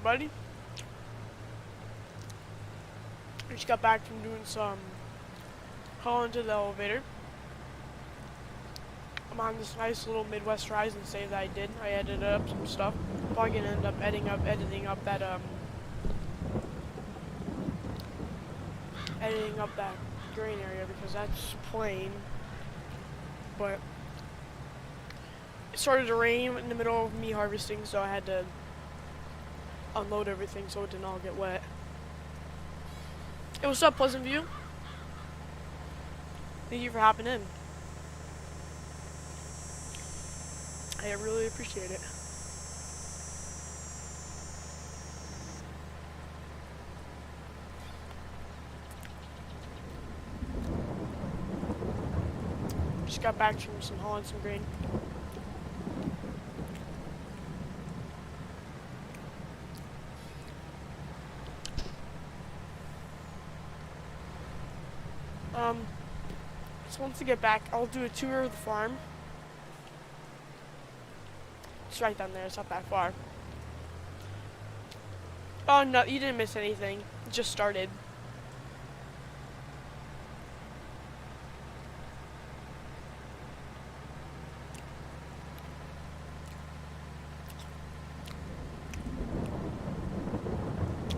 everybody. I just got back from doing some calling to the elevator. I'm on this nice little Midwest Horizon save that I did. I edited up some stuff. Probably gonna end up editing up that grain area because that's plain. But it started to rain in the middle of me harvesting, so I had to unload everything so it didn't all get wet. Hey, what's up, Pleasant View? Thank you for hopping in. I really appreciate it. Just got back from some hauling some grain. So once I get back, I'll do a tour of the farm. It's right down there, it's not that far. Oh no, you didn't miss anything. It just started.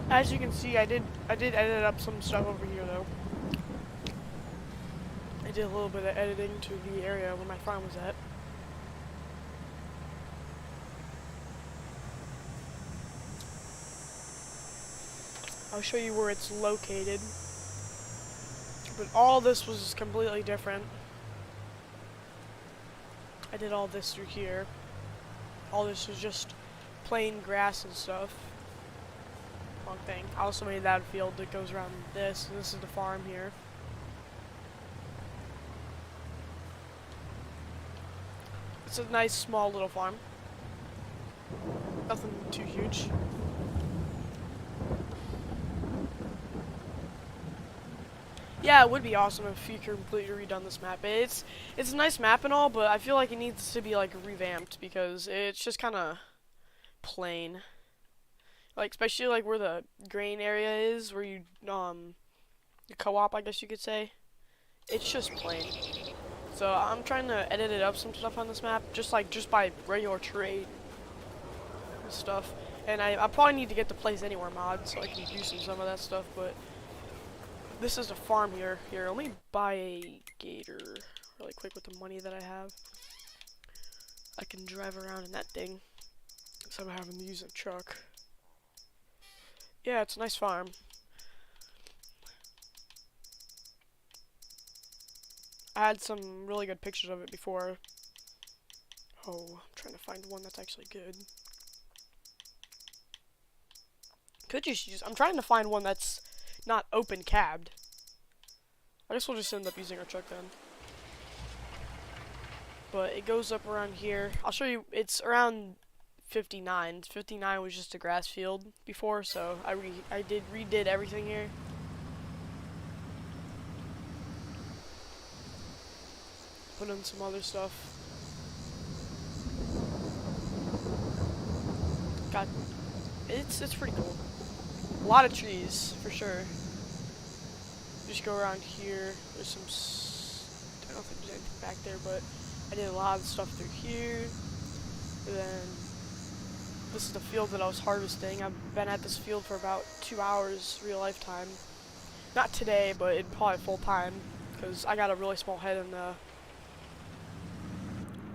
As you can see, I did edit up some stuff over here though. I did a little bit of editing to the area where my farm was at. I'll show you where it's located. But all this was completely different. I did all this through here. All this was just plain grass and stuff. Wrong thing. I also made that field that goes around this. And this is the farm here. It's a nice small little farm. Nothing too huge. Yeah, it would be awesome if you could completely redone this map. It's a nice map and all, but I feel like it needs to be like revamped because it's just kind of plain. Like especially like where the grain area is, where you the co-op, I guess you could say. It's just plain. So I'm trying to edit it up some stuff on this map, just by regular terrain and stuff. And I probably need to get the Place Anywhere mod so I can do some of that stuff, but this is a farm here. Here, let me buy a gator really quick with the money that I have. I can drive around in that thing instead of having to use a truck. Yeah, it's a nice farm. I had some really good pictures of it before. Oh, I'm trying to find one that's actually good. Could just use, I'm trying to find one that's not open cabbed. I guess we'll just end up using our truck then. But it goes up around here. I'll show you, it's around 59. 59 was just a grass field before, so I redid everything here. Put in some other stuff. It's pretty cool. A lot of trees for sure. Just go around here. There's some. I don't think there's anything back there, but I did a lot of stuff through here. And then this is the field that I was harvesting. I've been at this field for about 2 hours real life time. Not today, but it probably full time because I got a really small head in the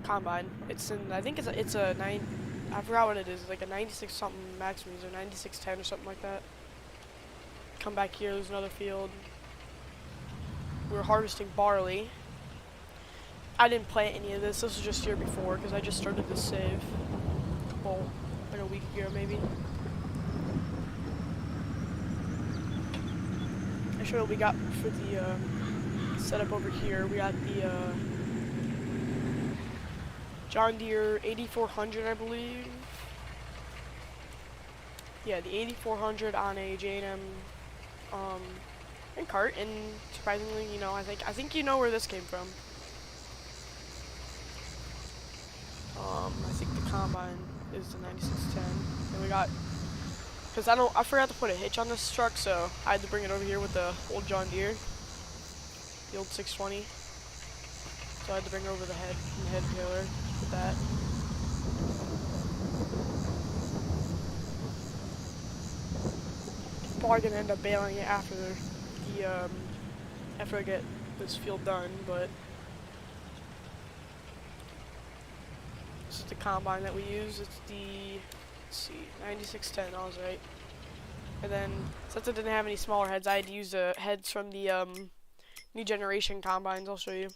combine. It's in, I think it's a 9, I forgot what it is, like a 96 something Maximus or 9610 or something like that. Come back here, there's another field. We're harvesting barley. I didn't plant any of this was just here before because I just started this save like a week ago maybe. I'll show you what we got for the setup over here. We got the John Deere 8400, I believe. Yeah, the 8400 on a J&M and cart, and surprisingly, you know, I think you know where this came from. I think the combine is the 9610. And we got Because I forgot to put a hitch on this truck, so I had to bring it over here with the old John Deere, the old 620. So I had to bring over the head trailer with that. Probably gonna end up bailing it after after I get this field done, but this is the combine that we use. It's the, let's see, 9610, I was right. And then, since I didn't have any smaller heads, I had to use the heads from the new generation combines. I'll show you.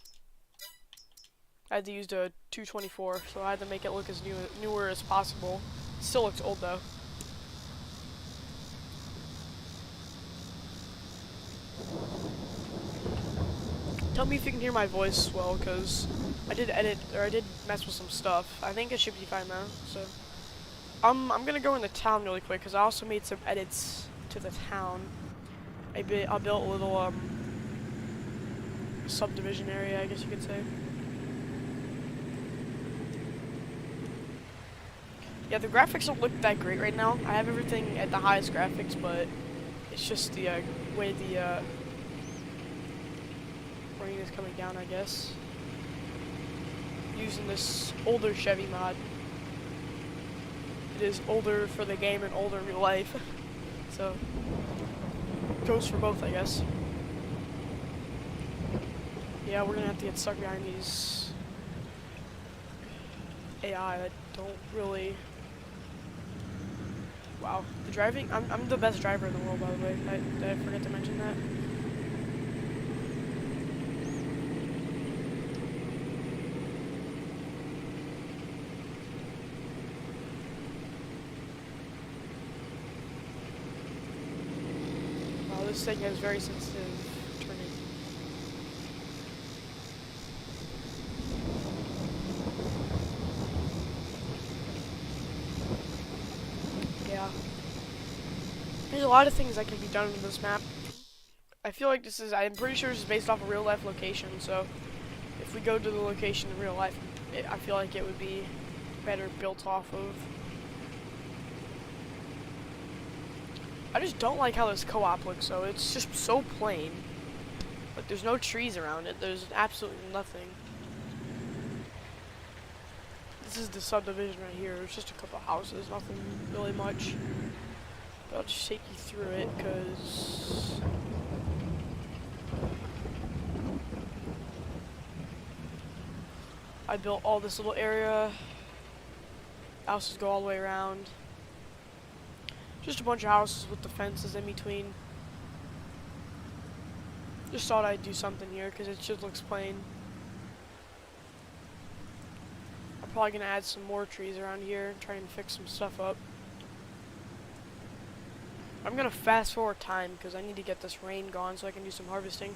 I had to use the 224, so I had to make it look as newer as possible. Still looks old though. Tell me if you can hear my voice well, because I did mess with some stuff. I think it should be fine now, so. I'm gonna go in the town really quick, because I also made some edits to the town. I built a little, subdivision area, I guess you could say. Yeah, the graphics don't look that great right now. I have everything at the highest graphics, but it's just the, way the, rain is coming down, I guess. Using this older Chevy mod. It is older for the game and older in real life. So, goes for both, I guess. Yeah, we're gonna have to get stuck behind these AI that don't really... Wow, the driving, I'm the best driver in the world, by the way. Did I forget to mention that? This thing has very sensitive turning. Yeah. There's a lot of things that can be done with this map. I feel like I'm pretty sure this is based off a real life location, so if we go to the location in real life, I feel like it would be better built off of. I just don't like how this co-op looks, though. It's just so plain. Like, there's no trees around it. There's absolutely nothing. This is the subdivision right here. It's just a couple houses, nothing really much. But I'll just take you through it, because... I built all this little area. Houses go all the way around. Just a bunch of houses with the fences in between. Just thought I'd do something here because it just looks plain. I'm probably gonna add some more trees around here and try and fix some stuff up. I'm gonna fast forward time because I need to get this rain gone so I can do some harvesting.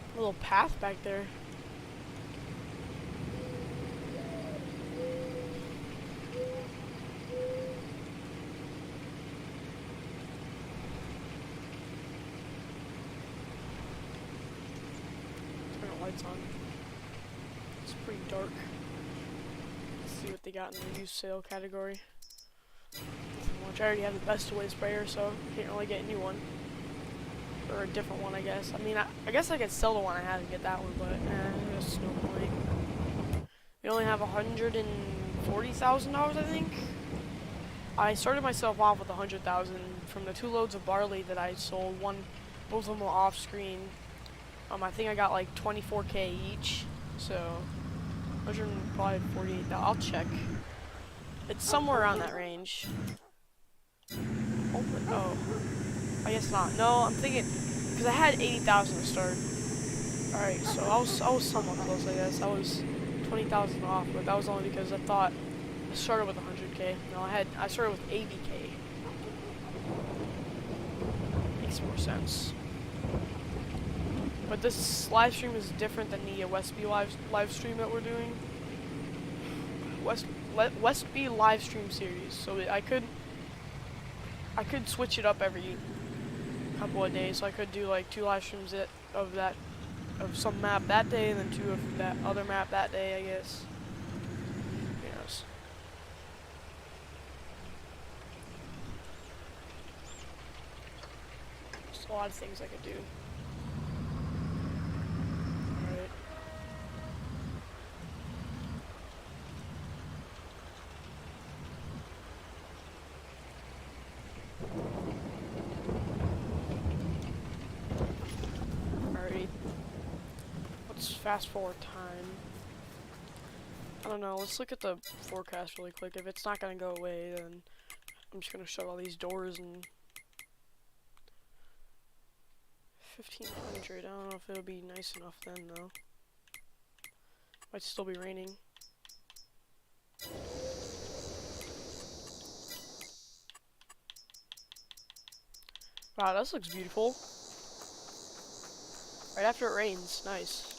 A little path back there. Turn the lights on. It's pretty dark. Let's see what they got in the used sale category. Which I already have the best away sprayer, so can't really get a new one. Or a different one, I guess. I mean, I guess I could sell the one I have and get that one, but there's no point. We only have $140,000, I think. I started myself off with $100,000 from the 2 loads of barley that I sold. Both of them were off screen. I think I got like 24K each, so 148. I'll check. It's somewhere around that range. Oh. I guess not. No, I'm thinking, because I had 80,000 to start. Alright, so I was somewhat close, I guess. I was 20,000 off, but that was only because I thought I started with 100K. No, I started with 80K. Makes more sense. But this live stream is different than the Westby live stream that we're doing. Westby live stream series. So I could switch it up every couple of days. So I could do like 2 live streams of some map that day, and then 2 of that other map that day, I guess. Who knows? There's a lot of things I could do. Alright. Alright. Let's fast forward time. I don't know, let's look at the forecast really quick. If it's not gonna go away, then I'm just gonna shut all these doors and 1500. I don't know if it'll be nice enough then though. Might still be raining. Wow, this looks beautiful. Right after it rains, nice.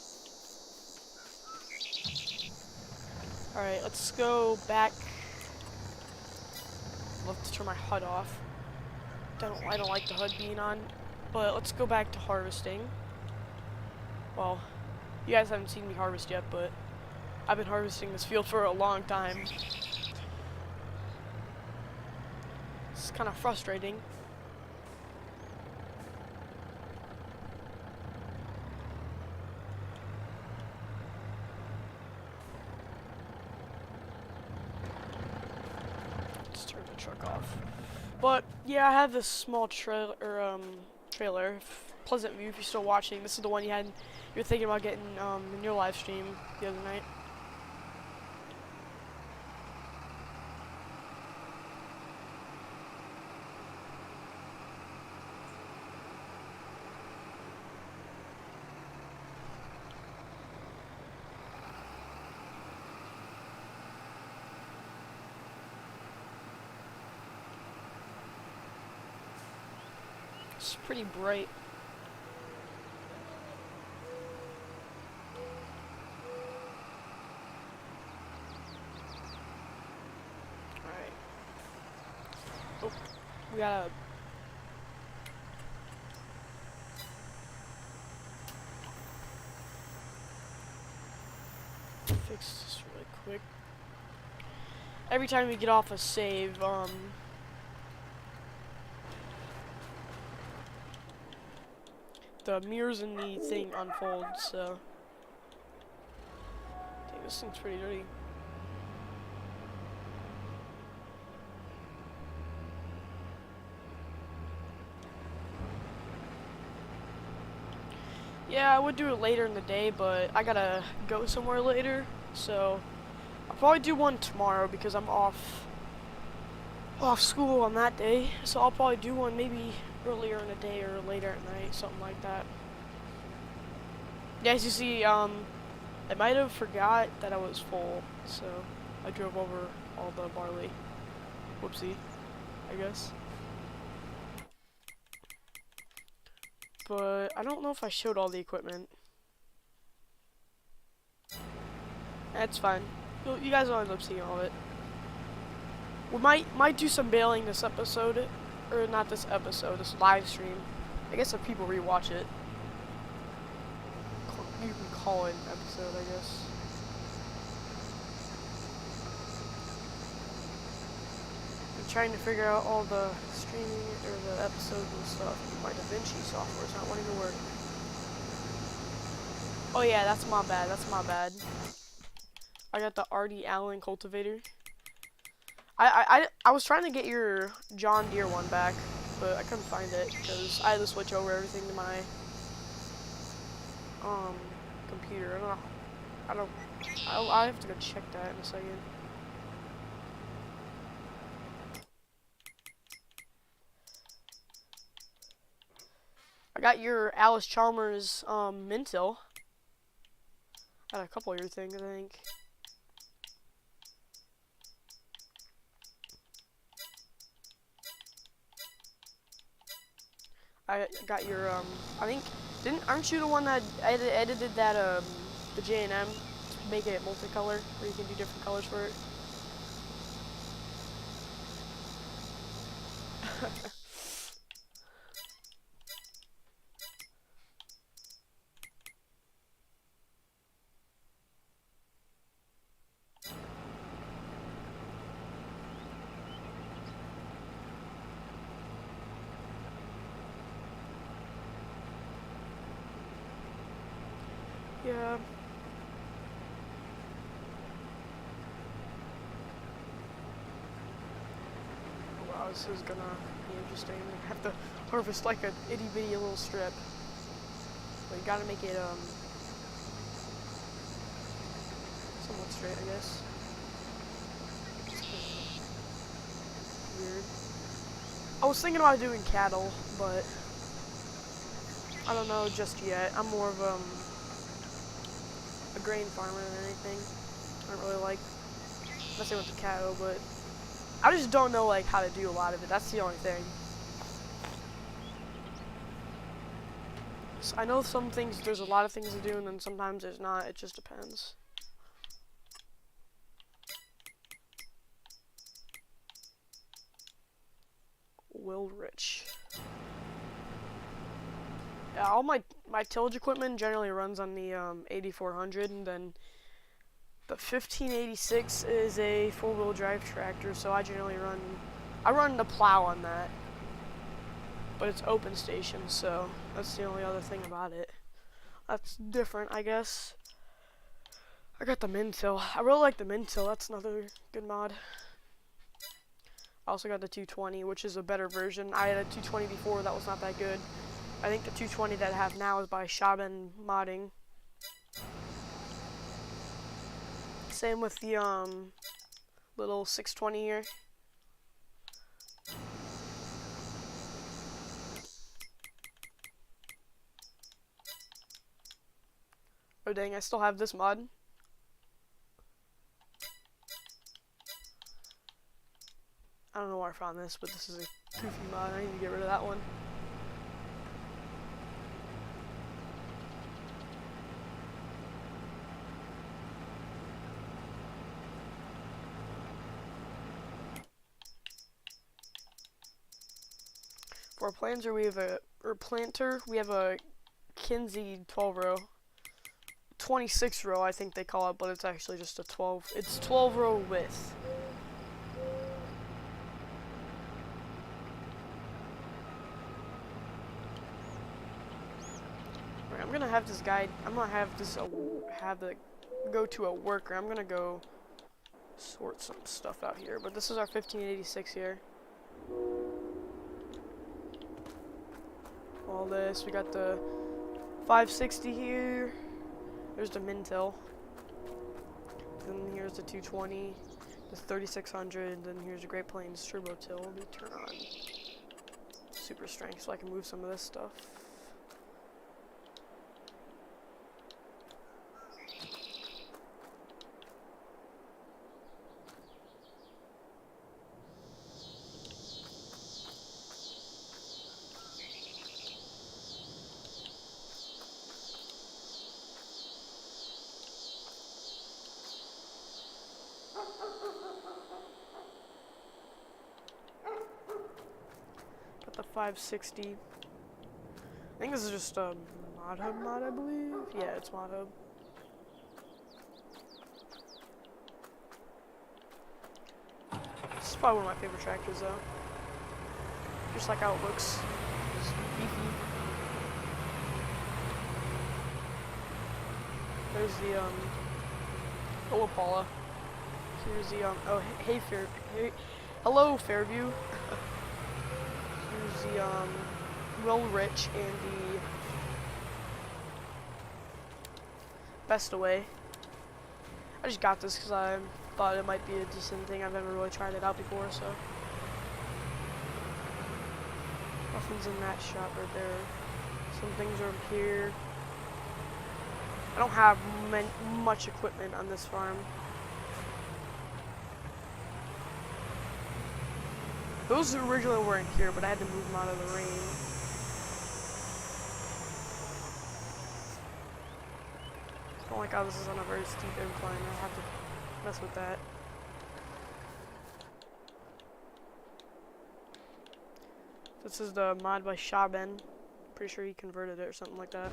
Alright, let's go back. I'll have to turn my HUD off. I don't like the HUD being on. But let's go back to harvesting. Well, you guys haven't seen me harvest yet, but I've been harvesting this field for a long time. It's kind of frustrating. Let's turn the truck off. But yeah, I have this small trailer, Pleasant View. If you're still watching, this is the one you're thinking about getting in your live stream the other night. It's pretty bright. Alright. Oh, we gotta... fix this really quick. Every time we get off a save, the mirrors in the thing unfold, so... Dang, this thing's pretty dirty. Yeah, I would do it later in the day, but I gotta go somewhere later, so... I'll probably do one tomorrow because I'm off school on that day, so I'll probably do one maybe earlier in the day or later at night, something like that. Yeah, as you see, I might have forgot that I was full, so I drove over all the barley. Whoopsie, I guess. But I don't know if I showed all the equipment. That's fine. You guys will end up seeing all of it. We might do some bailing this episode, or not this episode, this live stream. I guess if people rewatch it, you can call it an episode, I guess. I'm trying to figure out all the streaming or the episodes and stuff. My DaVinci software is not wanting to work. Oh yeah, that's my bad. That's my bad. I got the R.D. Allen cultivator. I was trying to get your John Deere one back, but I couldn't find it because I had to switch over everything to my computer. I have to go check that in a second. I got your Alice Chalmers Mintil. Got a couple of your things, I think. I got your I think aren't you the one that edited that the J&M to make it multicolor where you can do different colors for it? Yeah. Wow, this is gonna be interesting. I have to harvest like an itty bitty little strip. But you gotta make it somewhat straight, I guess. Weird. I was thinking about doing cattle, but I don't know just yet. I'm more of a grain farmer than anything. I don't really like messing with the cattle, but I just don't know like how to do a lot of it. That's the only thing. So I know some things, there's a lot of things to do, and then sometimes there's not. It just depends. Will Rich. Yeah, all my tillage equipment generally runs on the 8400, and then the 1586 is a four-wheel drive tractor, so I generally run the plow on that. But it's open station, so that's the only other thing about it. That's different, I guess. I got the Mintill. I really like the Mintill. That's another good mod. I also got the 220, which is a better version. I had a 220 before, that was not that good. I think the 220 that I have now is by Shaban Modding. Same with the little 620 here. Oh dang, I still have this mod. I don't know where I found this, but this is a goofy mod. I need to get rid of that one. For our planter, we have a Kinsey 12 row. 26 row, I think they call it, but it's actually just a 12. It's 12 row width. Right, I'm gonna have this guy. I'm gonna have this go to a worker. I'm gonna go sort some stuff out here, but this is our 1586 here. All this, we got the 560 here. There's the Mintill. Then here's the 220, the 3600. Then here's the Great Plains Turbo Till. Let me turn on super strength so I can move some of this stuff. The 560. I think this is just a mod hub mod, I believe. Yeah, it's mod hub. This is probably one of my favorite tractors, though. Just like how it looks. It's beefy. There's the Impala. Here's the oh hey hello Fairview. Here's the Will Rich and the Bestaway. I just got this because I thought it might be a decent thing. I've never really tried it out before, so nothing's in that shop right there. Some things are up here. I don't have much equipment on this farm. Those originally weren't here, but I had to move them out of the rain. Oh my god, this is on a very steep incline. I have to mess with that. This is the mod by Shaben. Pretty sure he converted it or something like that.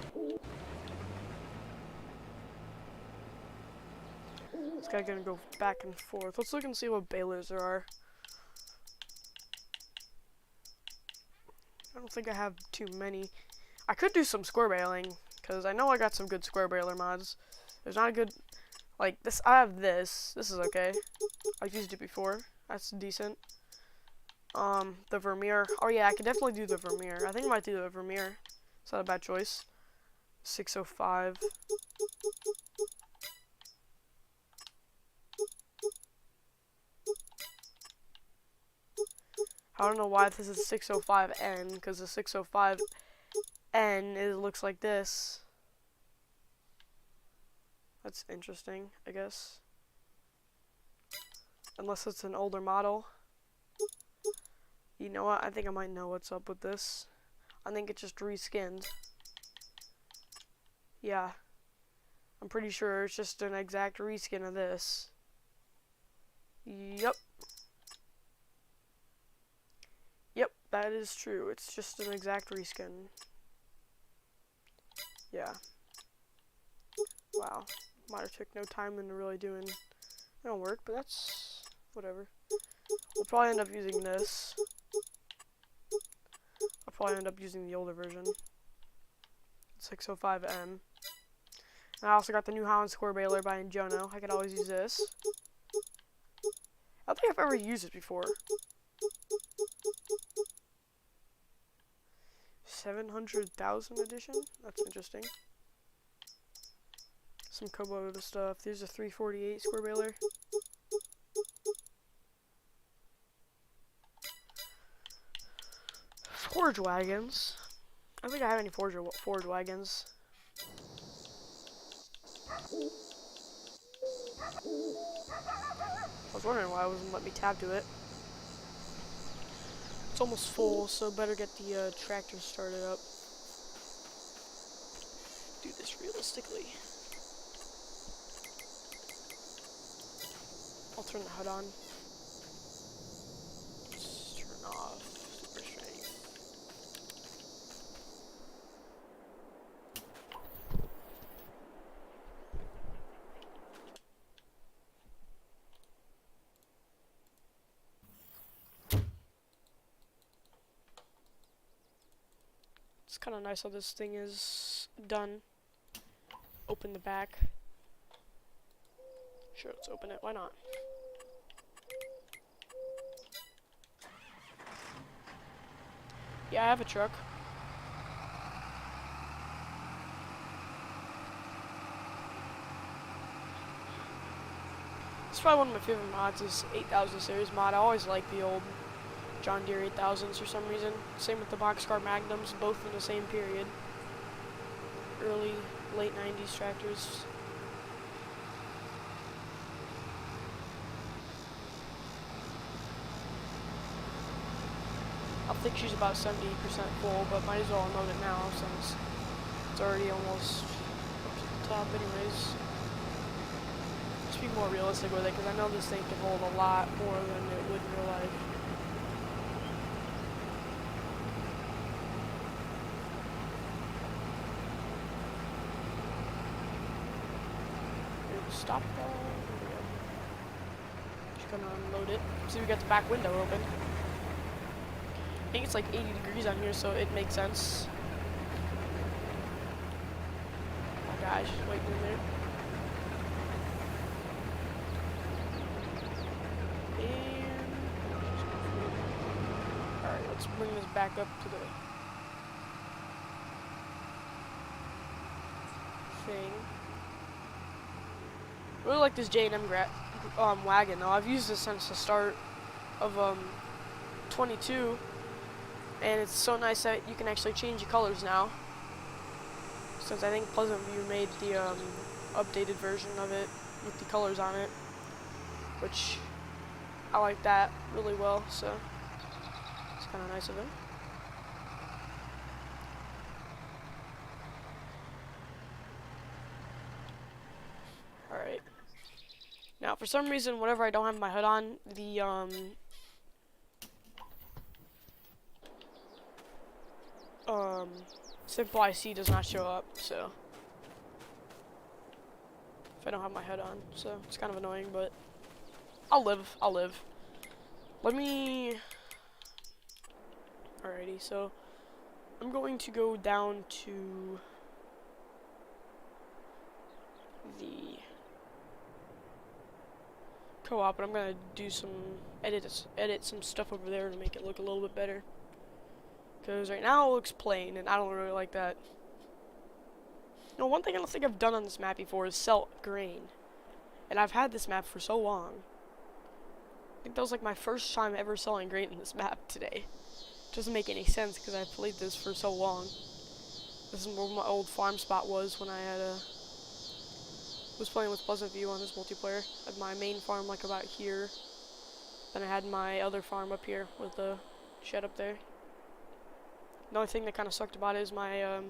This guy gonna go back and forth. Let's look and see what balers there are. I don't think I have too many. I could do some square baling, because I know I got some good square baler mods. There's not a good, like, this, I have this. This is okay. I've used it before. That's decent. The Vermeer. Oh yeah, I could definitely do the Vermeer. I think I might do the Vermeer. It's not a bad choice. 605. I don't know why this is 605N, because the 605N, it looks like this. That's interesting, I guess. Unless it's an older model. You know what? I think I might know what's up with this. I think it's just reskinned. Yeah. I'm pretty sure it's just an exact reskin of this. Yep. Yep, that is true. It's just an exact reskin. Yeah. Wow. Might have took no time into really doing. It don't work, but that's whatever. We'll probably end up using this. I'll probably end up using the older version. 605M. And I also got the New Holland Square Baler by Jono. I could always use this. I don't think I've ever used it before. 700,000 edition? That's interesting. Some Kubota stuff. There's a 348 square baler. Forge wagons. I don't think I have any forge wagons. I was wondering why it wasn't letting me tab to it. It's almost full, so better get the tractor started up. Do this realistically. I'll turn the HUD on. Let's turn off super strength. It's kind of nice how this thing is done. Open the back. Sure, let's open it. Why not? Yeah, I have a truck. It's probably one of my favorite mods is 8000 series mod. I always like the old John Deere 8000s for some reason. Same with the Boxcar Magnums, both in the same period. Early, late 90s tractors. I think she's about 70% full, but might as well unload it now since it's already almost up to the top anyways. Just be more realistic with it, because I know this thing can hold a lot more than it would in real life. Stop there. There we go. Just gonna unload it. See, we got the back window open. I think it's like 80 degrees on here, so it makes sense. Oh my gosh, just waiting in there. And alright, let's bring this back up to the thing. I really like this J&M wagon though. I've used this since the start of 22, and it's so nice that you can actually change the colors now. Since I think Pleasant View made the updated version of it with the colors on it, which I like that really well. So it's kind of nice of it. Alright. Now, for some reason, whenever I don't have my HUD on, the um, simple IC does not show up, so if I don't have my HUD on, so it's kind of annoying, but I'll live. I'll live. Let me. Alrighty, so I'm going to go down to the co-op, and I'm gonna do some edit some stuff over there to make it look a little bit better. Because right now it looks plain, and I don't really like that. No, one thing I don't think I've done on this map before is sell grain, and I've had this map for so long. I think that was like my first time ever selling grain in this map today. Doesn't make any sense because I've played this for so long. This is where my old farm spot was when I had was playing with Pleasant View on this multiplayer. I had my main farm like about here. Then I had my other farm up here with the shed up there. The only thing that kind of sucked about it is my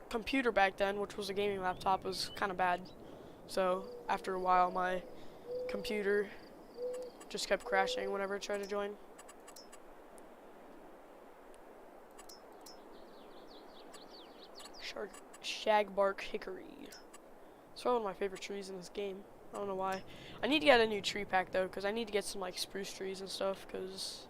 computer back then, which was a gaming laptop, was kind of bad. So after a while, my computer just kept crashing whenever I tried to join. Shagbark hickory. It's probably one of my favorite trees in this game. I don't know why. I need to get a new tree pack though, because I need to get some like spruce trees and stuff, because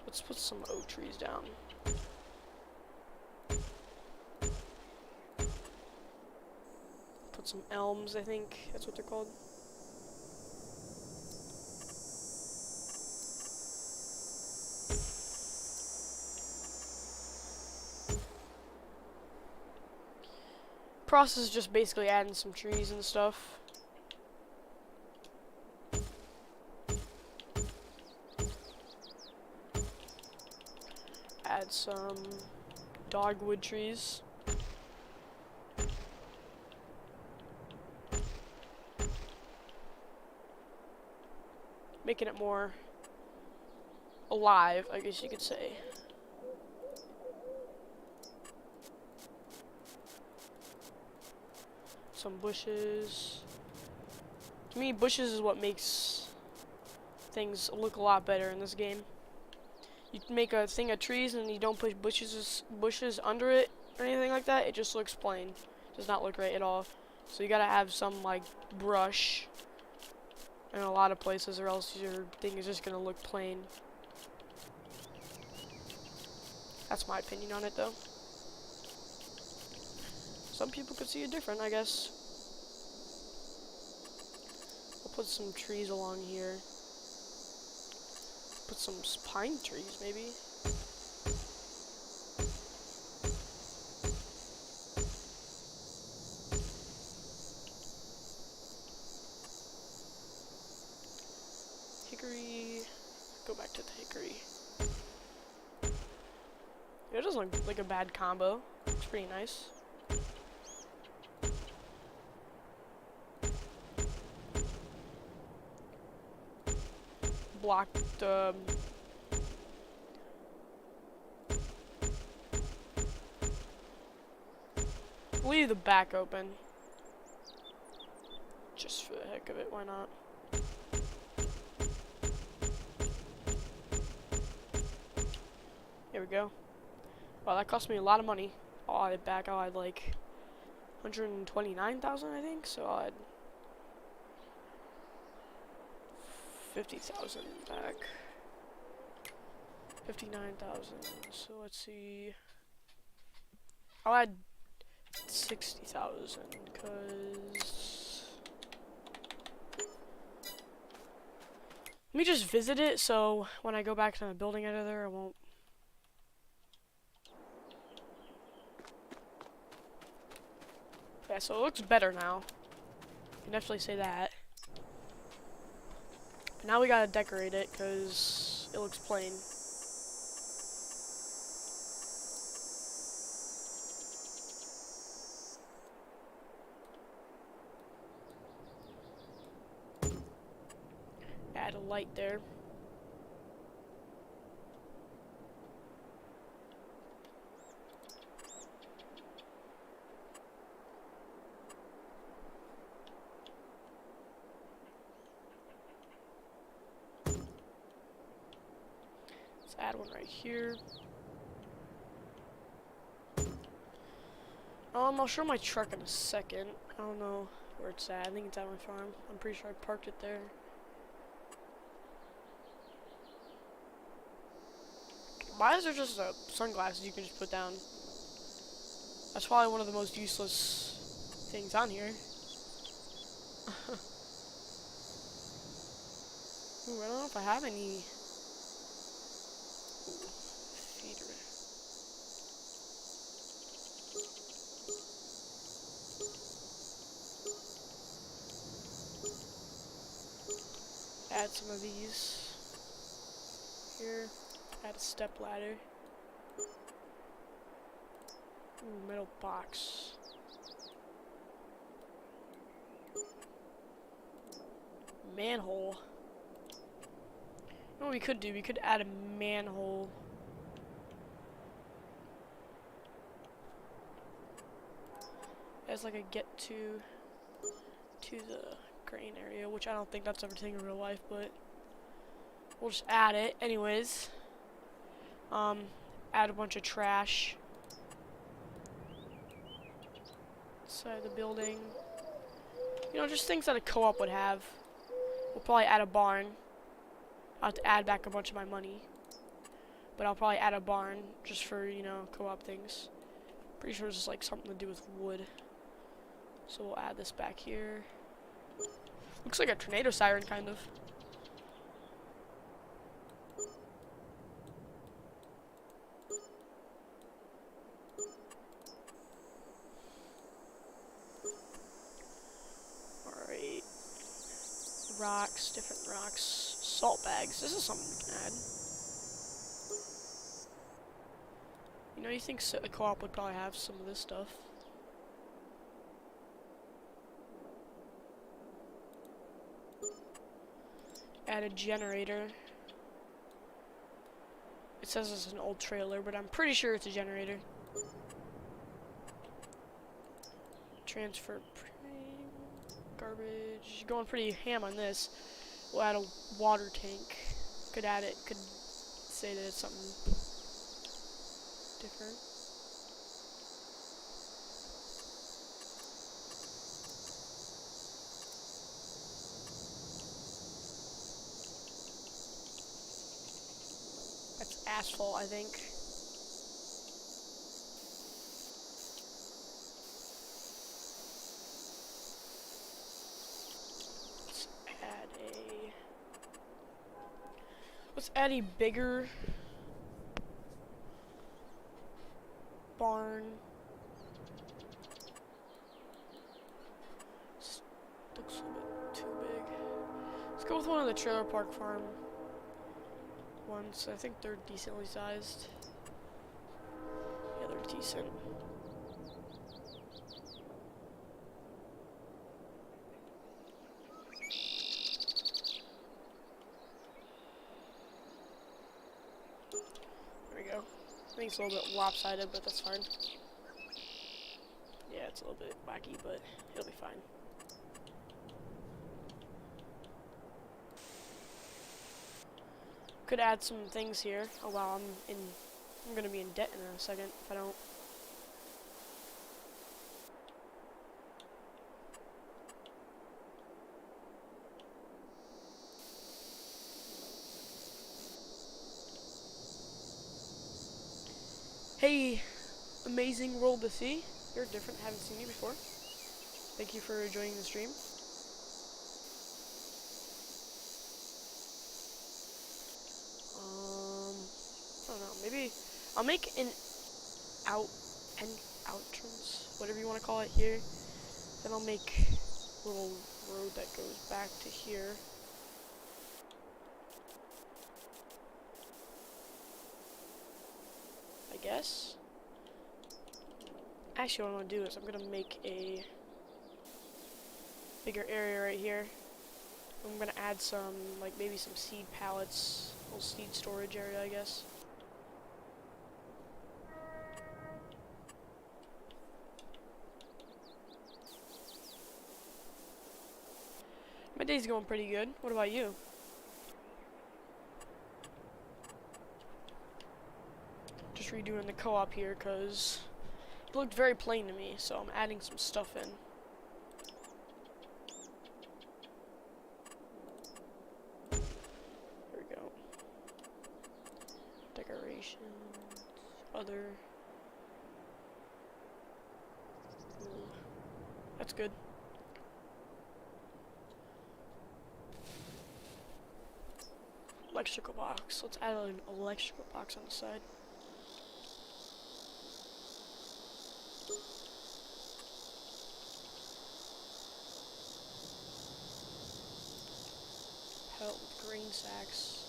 let's put some oak trees down. Put some elms, I think that's what they're called. Process is just basically adding some trees and stuff. Add some dogwood trees. Making it more alive, I guess you could say. Some bushes. To me, bushes is what makes things look a lot better in this game. You make a thing of trees and you don't put bushes under it or anything like that, it just looks plain. Does not look right at all. So you gotta have some like brush in a lot of places, or else your thing is just gonna look plain. That's my opinion on it though. Some people could see it different, I guess. I'll put some trees along here. Put some pine trees, maybe. Hickory. Go back to the hickory. It doesn't look like a bad combo. It's pretty nice. Blocked leave the back open just for the heck of it, why not? Here we go. Wow, that cost me a lot of money. I'll add it back. I'll add like 129,000, I think, so I'll add 50,000 back. 59,000. So let's see. I'll add 60,000 because let me just visit it. So when I go back to the building editor, I won't. Yeah, so it looks better now. I can definitely say that. But now we gotta decorate it because it looks plain. Add a light there. add one right here. I'll show my truck in a second. I don't know where it's at. I think it's at my farm. I'm pretty sure I parked it there. Why is there just sunglasses you can just put down? That's probably one of the most useless things on here. Ooh, I don't know if I have any. Feeder. Add some of these here. Add a step ladder. Ooh, metal box. Manhole. You know what we could do? We could add a manhole. As like a get to the grain area, which I don't think that's everything in real life, but we'll just add it anyways. Add a bunch of trash inside the building. You know, just things that a co-op would have. We'll probably add a barn. I'll have to add back a bunch of my money, but I'll probably add a barn just for, you know, co-op things. Pretty sure it's just like something to do with wood. So we'll add this back here. Looks like a tornado siren, kind of. Alright. Rocks, different rocks. Salt bags. This is something we can add. You know, you think a co-op would probably have some of this stuff. Add a generator. It says it's an old trailer, but I'm pretty sure it's a generator. Transfer garbage. Going pretty ham on this. We'll add a water tank. Could add it. Could say that it's something different. That's asphalt, I think. Let's add a bigger barn. This looks a bit too big. Let's go with one of the trailer park farm ones. I think they're decently sized. Yeah, they're decent. There we go. I think it's a little bit lopsided, but that's fine. Yeah, it's a little bit wacky, but it'll be fine. Could add some things here. Oh wow, I'm gonna be in debt in a second if I don't. Hey, amazing world to see. You're different, haven't seen you before. Thank you for joining the stream. I don't know, maybe I'll make an outrance, whatever you want to call it here. Then I'll make a little road that goes back to here. I guess. Actually, what I'm going to do is I'm going to make a bigger area right here. I'm going to add some, like maybe some seed pallets, a little seed storage area, I guess. My day's going pretty good. What about you? redoing the co-op here because it looked very plain to me, so I'm adding some stuff in. There we go. Decorations, other. Ooh, that's good. Electrical box. Let's add an electrical box on the side. Pellet with grain sacks.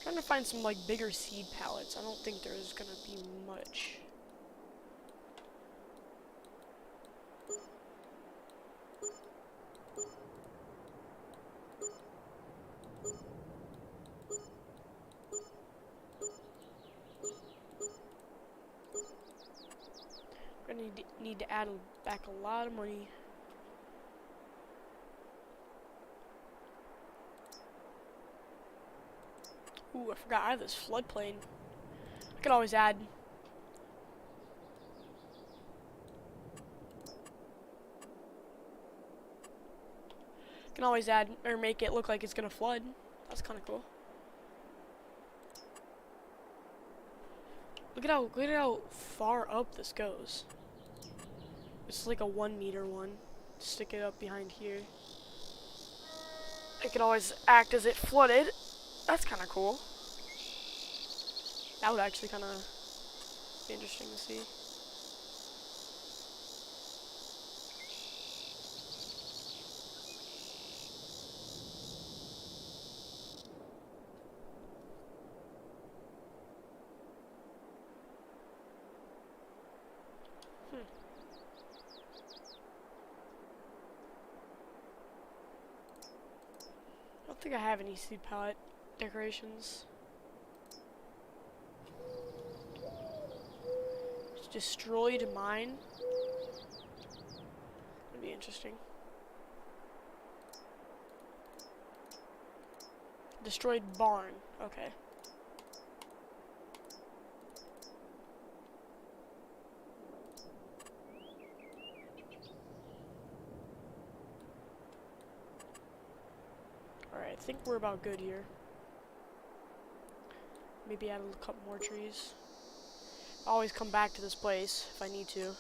Trying to find some like bigger seed pallets. I don't think there's gonna be much. We're gonna need to add back a lot of money. Ooh, I forgot I have this floodplain. I could always add. Can always add or make it look like it's gonna flood. That's kind of cool. Look at how far up this goes. It's like a 1 meter one. Stick it up behind here. It could always act as it flooded. That's kind of cool. That would actually kind of be interesting to see. I don't think I have any seed palette decorations. It's destroyed mine. That'd be interesting. Destroyed barn. Okay. Alright, I think we're about good here. Maybe add a couple more trees. I'll always come back to this place if I need to.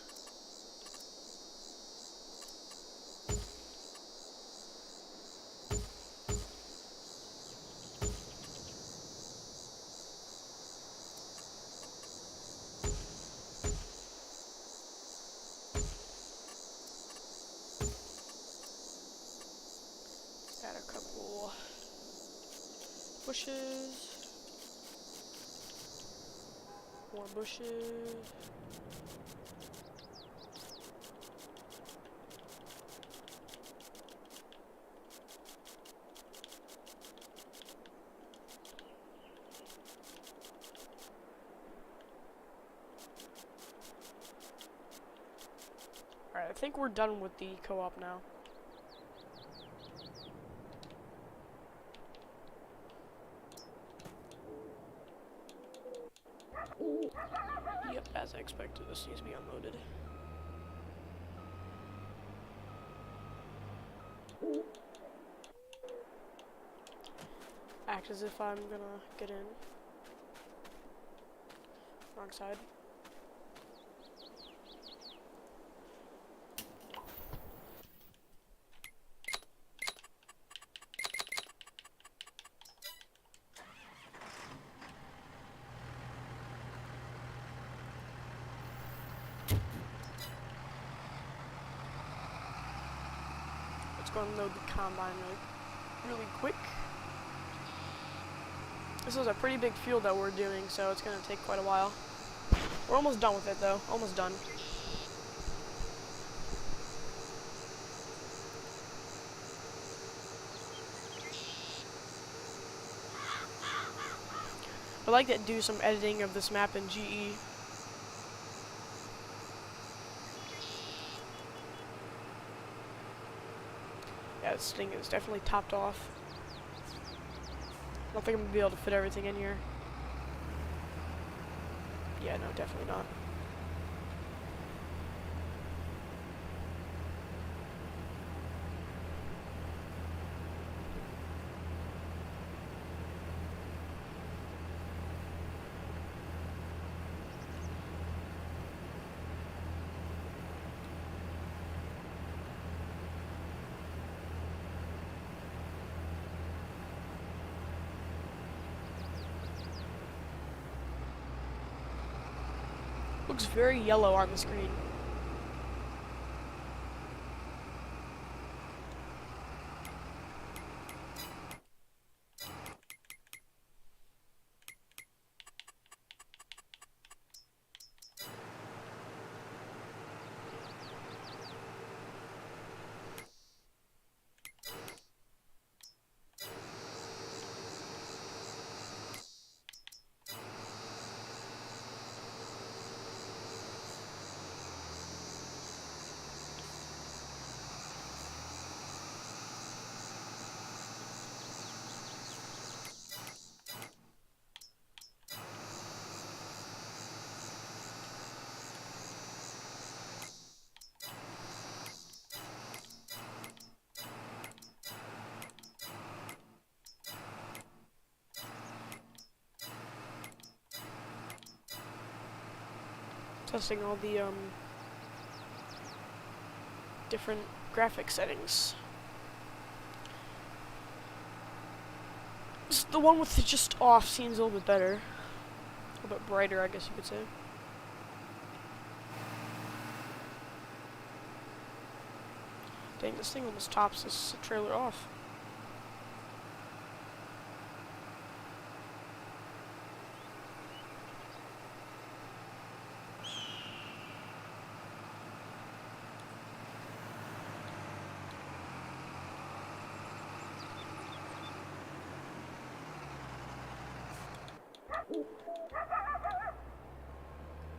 Add a couple bushes. More bushes. Alright, I think we're done with the co-op now. Yep, as I expected, this needs to be unloaded. Act as if I'm gonna get in. Wrong side. Let's go and load the combine really quick. This is a pretty big field that we're doing, so it's going to take quite a while. We're almost done with it, though. Almost done. I'd like to do some editing of this map in GE. Yeah, this thing is definitely topped off. I don't think I'm gonna be able to fit everything in here. Yeah, no, definitely not. Looks very yellow on the screen. Testing all the different graphic settings. The one with it just off seems a little bit better. A little bit brighter, I guess you could say. Dang, this thing almost tops this trailer off.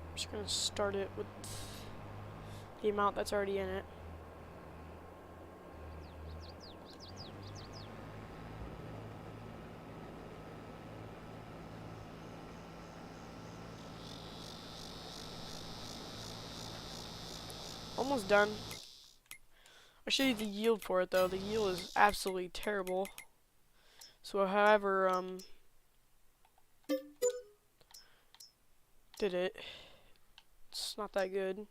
I'm just gonna start it with the amount that's already in it. Almost done. I'll show you the yield for it though. The yield is absolutely terrible. So however did it, it's not that good.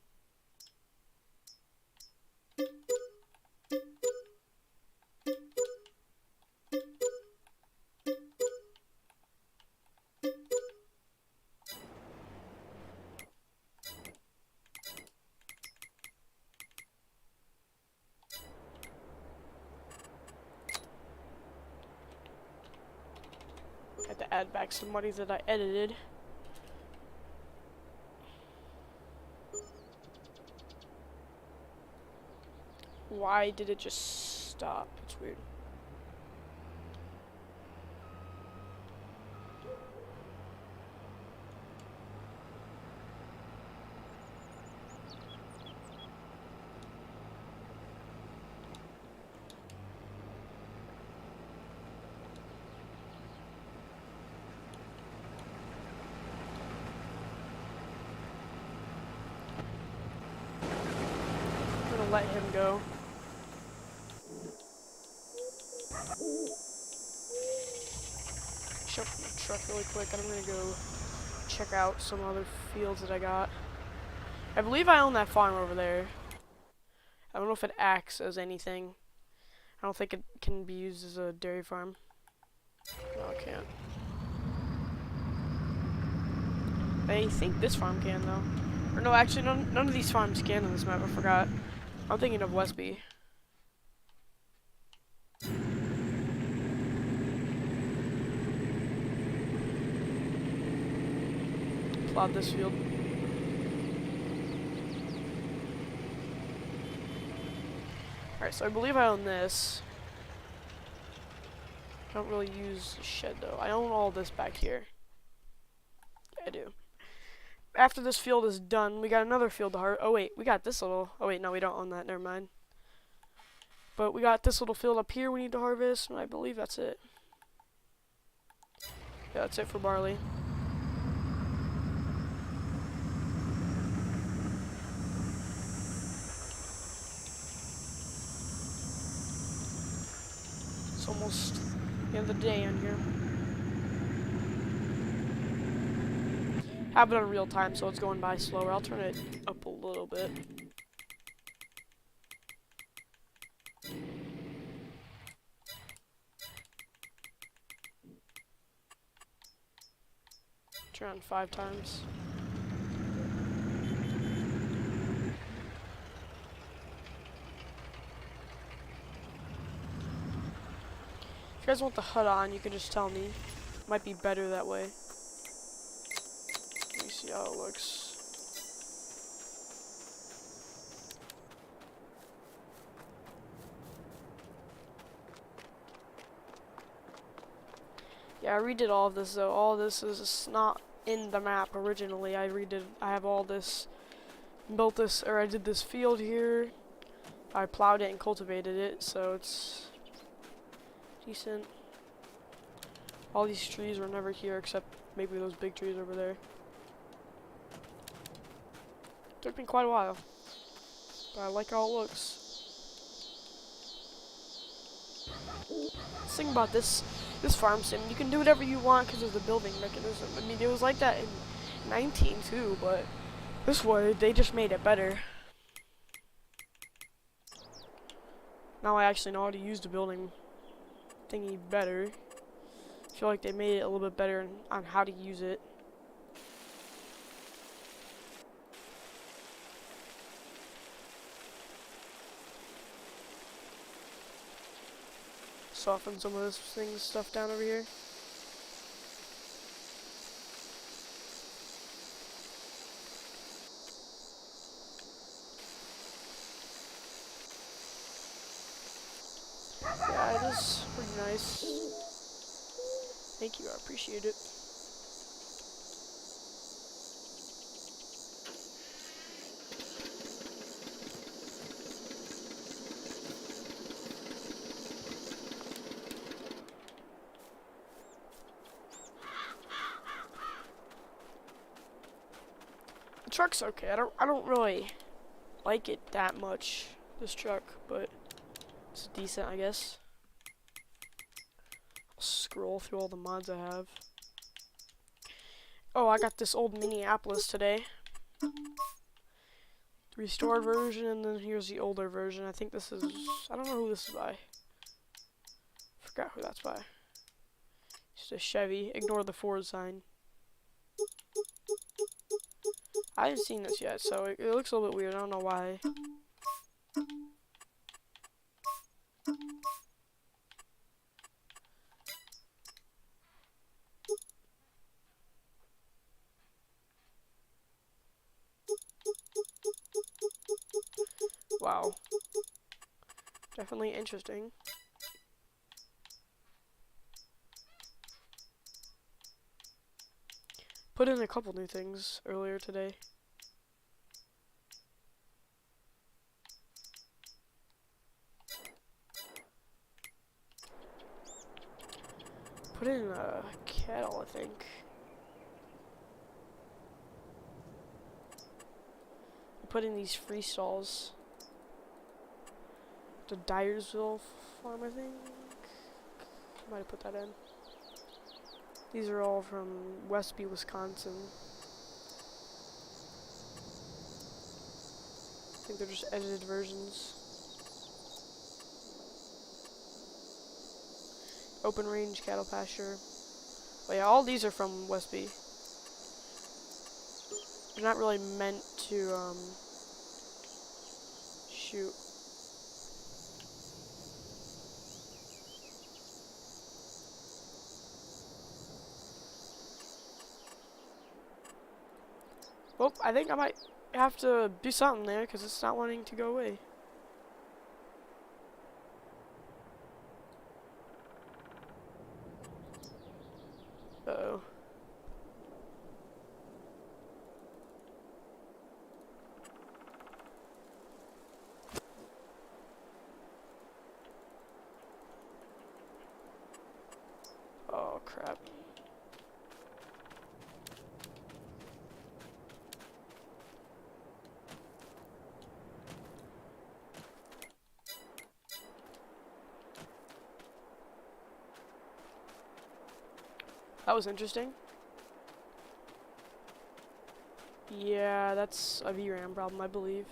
Had to add back some money that I edited. Why did it just stop? It's weird. I'm gonna let him go. Shut up the truck really quick. I'm gonna go check out some other fields that I got. I believe I own that farm over there. I don't know if it acts as anything. I don't think it can be used as a dairy farm. No, it can't. I think this farm can though. Or no, actually none of these farms can on this map, I forgot. I'm thinking of Westby. Plot this field. Alright, so I believe I own this. I don't really use the shed though. I own all this back here. I do. After this field is done, we got another field to harvest. Oh wait, we got this little. Oh wait, no, we don't own that. Never mind. But we got this little field up here we need to harvest, and I believe that's it. Yeah, that's it for barley. It's almost the end of the day on here. Have it on real time, so it's going by slower. I'll turn it up a little bit. Turn on 5 times. If you guys want the HUD on, you can just tell me. Might be better that way. Let me see how it looks. Yeah, I redid all of this though. All of this is not in the map originally. I have all this, built this, or I did this field here. I plowed it and cultivated it, so it's decent. All these trees were never here except maybe those big trees over there. Took me quite a while, but I like how it looks. Let's think about this farm sim. You can do whatever you want because of the building mechanism. I mean, it was like that in 19 too, but this way they just made it better. Now I actually know how to use the building thingy better. I feel like they made it a little bit better on how to use it. Soften some of this stuff down over here. Yeah, it is pretty nice. Thank you, I appreciate it. The truck's okay. I don't really like it that much, this truck, but it's decent, I guess. I'll scroll through all the mods I have. Oh, I got this old Minneapolis today. The restored version, and then here's the older version. I think this is, I don't know who this is by. Forgot who that's by. Just a Chevy. Ignore the Ford sign. I haven't seen this yet, so it looks a little bit weird. I don't know why. Wow. Definitely interesting. Put in a couple new things earlier today. Put in a cattle, I think. Put in these free stalls. The Dyersville farm, I think. Might have put that in. These are all from Westby, Wisconsin. I think they're just edited versions. Open range cattle pasture. But yeah, all these are from Westby. They're not really meant to shoot. Well, I think I might have to do something there because it's not wanting to go away. Uh-oh. Oh, crap. That was interesting. Yeah, that's a VRAM problem, I believe.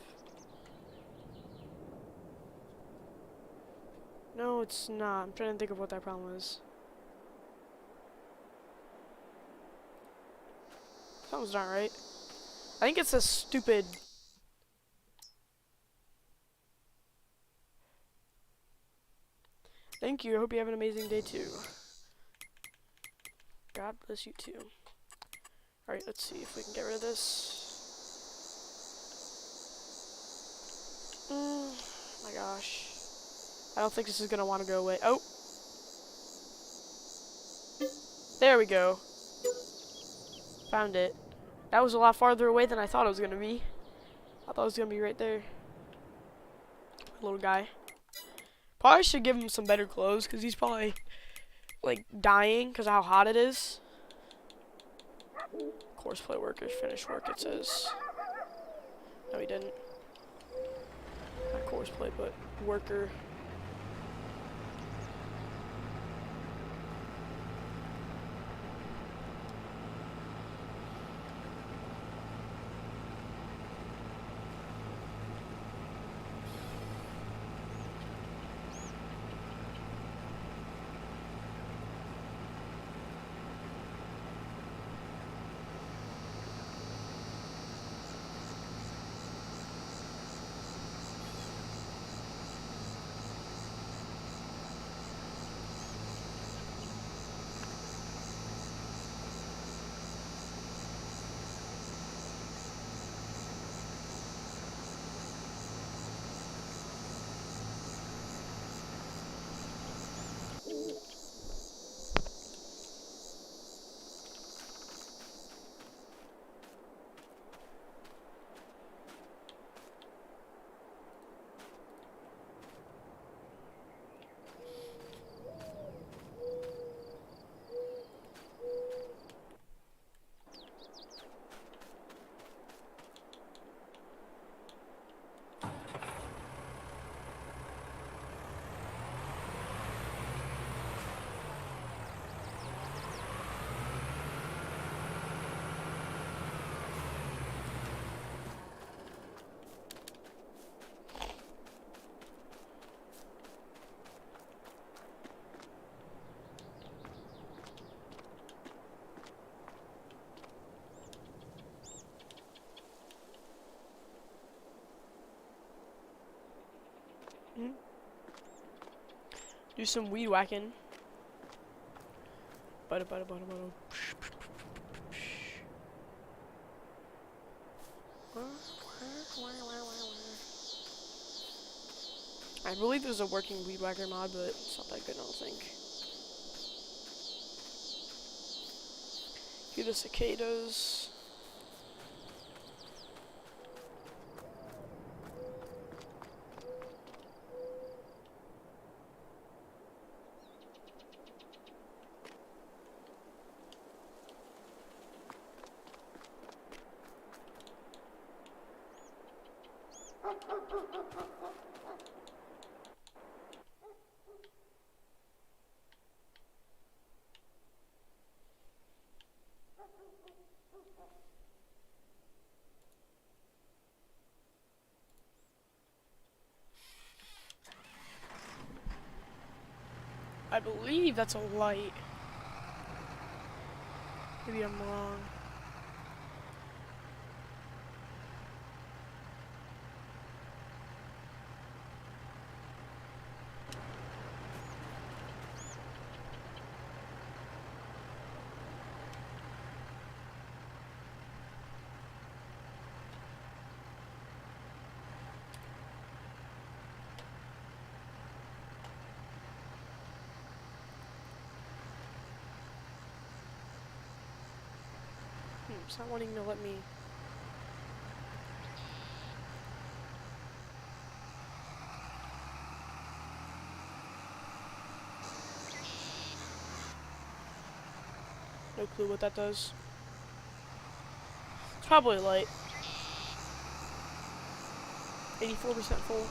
No, it's not. I'm trying to think of what that problem is. Something's not right. I think it's a stupid... Thank you. I hope you have an amazing day too. God bless you too. Alright, let's see if we can get rid of this. My gosh. I don't think this is gonna want to go away. Oh! There we go. Found it. That was a lot farther away than I thought it was gonna be. I thought it was gonna be right there. Little guy. Probably should give him some better clothes, because he's probably, like, dying because of how hot it is. Course play workers finished work, it says. No, he didn't. Not course play, but worker. Do some weed whacking. Butter, butter, butter, butter. I believe there's a working weed whacker mod, but it's not that good, I don't think. Hear the cicadas. I believe that's a light. Maybe I'm wrong. It's not wanting to let me. No clue what that does. It's probably light. 84% full.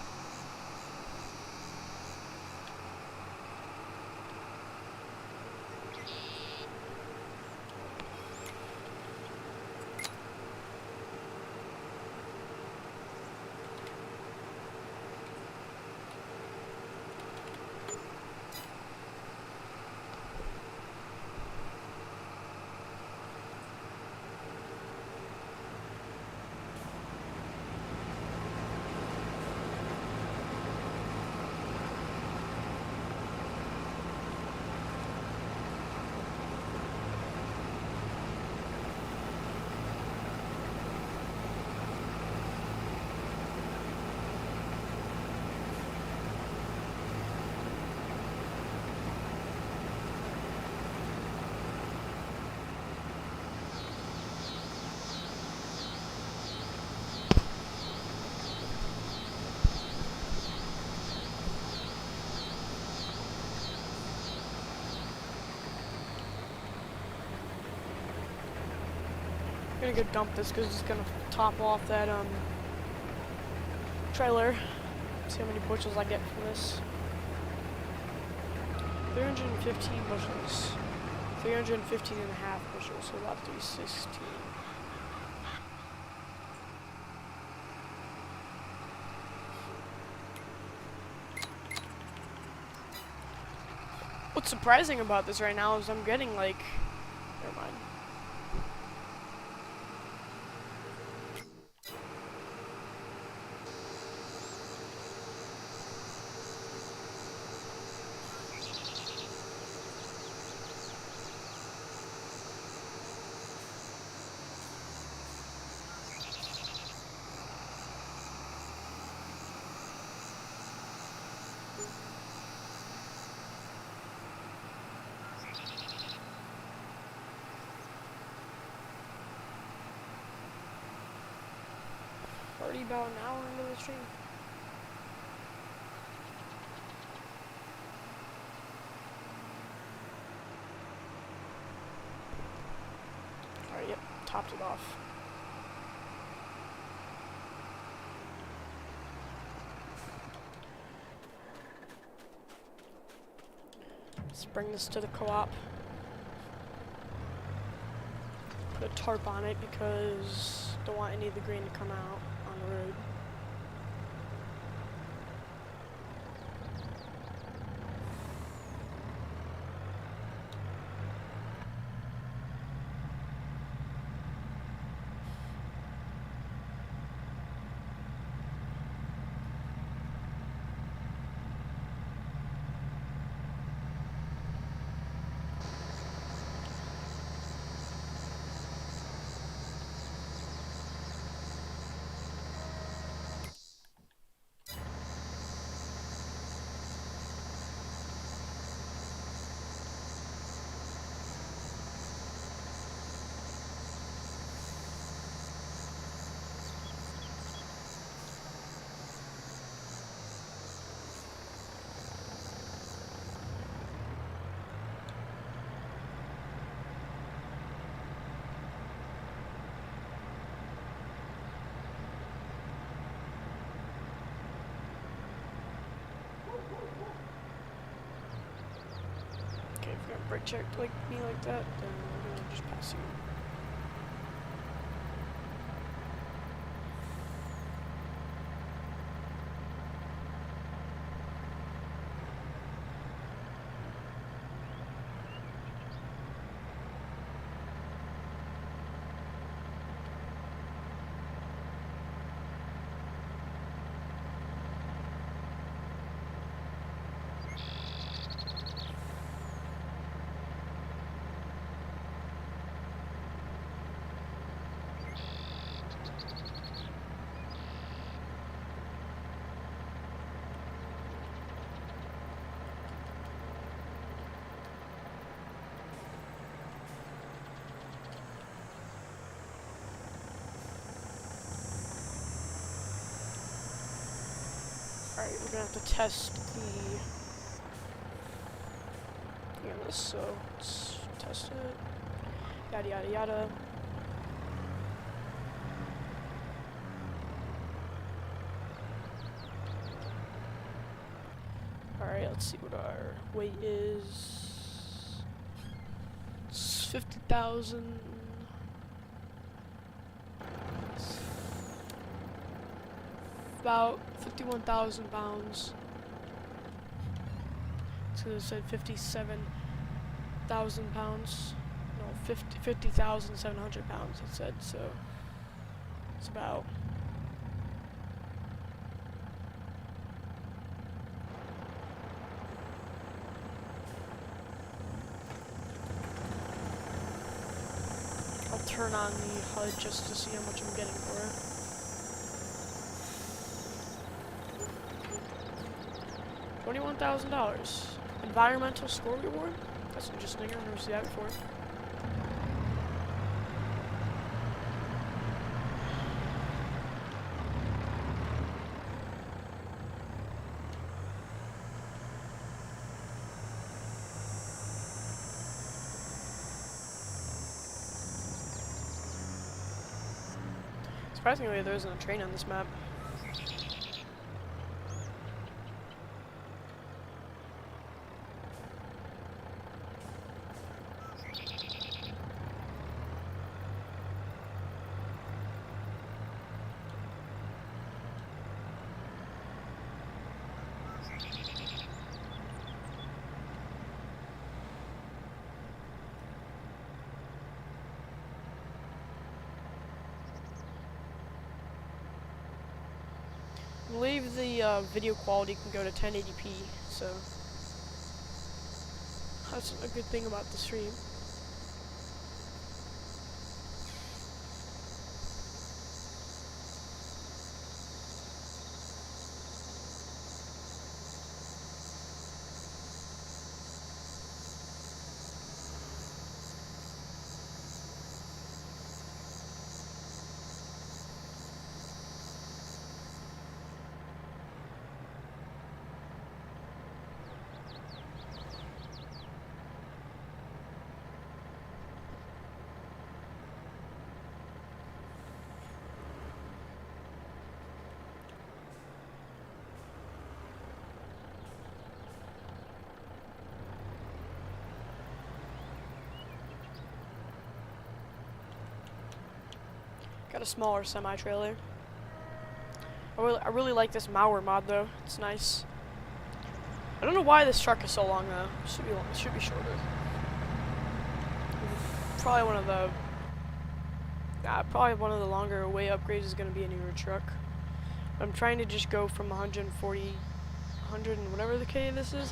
I'm gonna go dump this because it's gonna top off that trailer. See how many bushels I get from this. 315 bushels. 315 and a half bushels, so about 316. What's surprising about this right now is I'm getting like, never mind. Already about an hour into the stream. Alright, yep, topped it off. Let's bring this to the co-op. Put a tarp on it because don't want any of the grain to come out on the road. Okay, if you're gonna brake check like me like that, then I'm gonna just pass you. Alright, we're gonna have to test the this, so let's test it. Yada yada yada. Alright, let's see what our weight is. It's 50,000. About 51,000 pounds. So it said 57,000 pounds. No, 50,700 pounds it said, so it's about. I'll turn on the HUD just to see how much I'm getting for it. $21,000. Environmental score reward? That's interesting, I've never seen that before. Surprisingly, there isn't a train on this map. I believe the video quality can go to 1080p, so that's a good thing about the stream. Got a smaller semi-trailer. I really like this Mauer mod though. It's nice. I don't know why this truck is so long though. It should be shorter. Probably one of the longer way upgrades is gonna be a newer truck. I'm trying to just go from 140, 100 and whatever the K this is.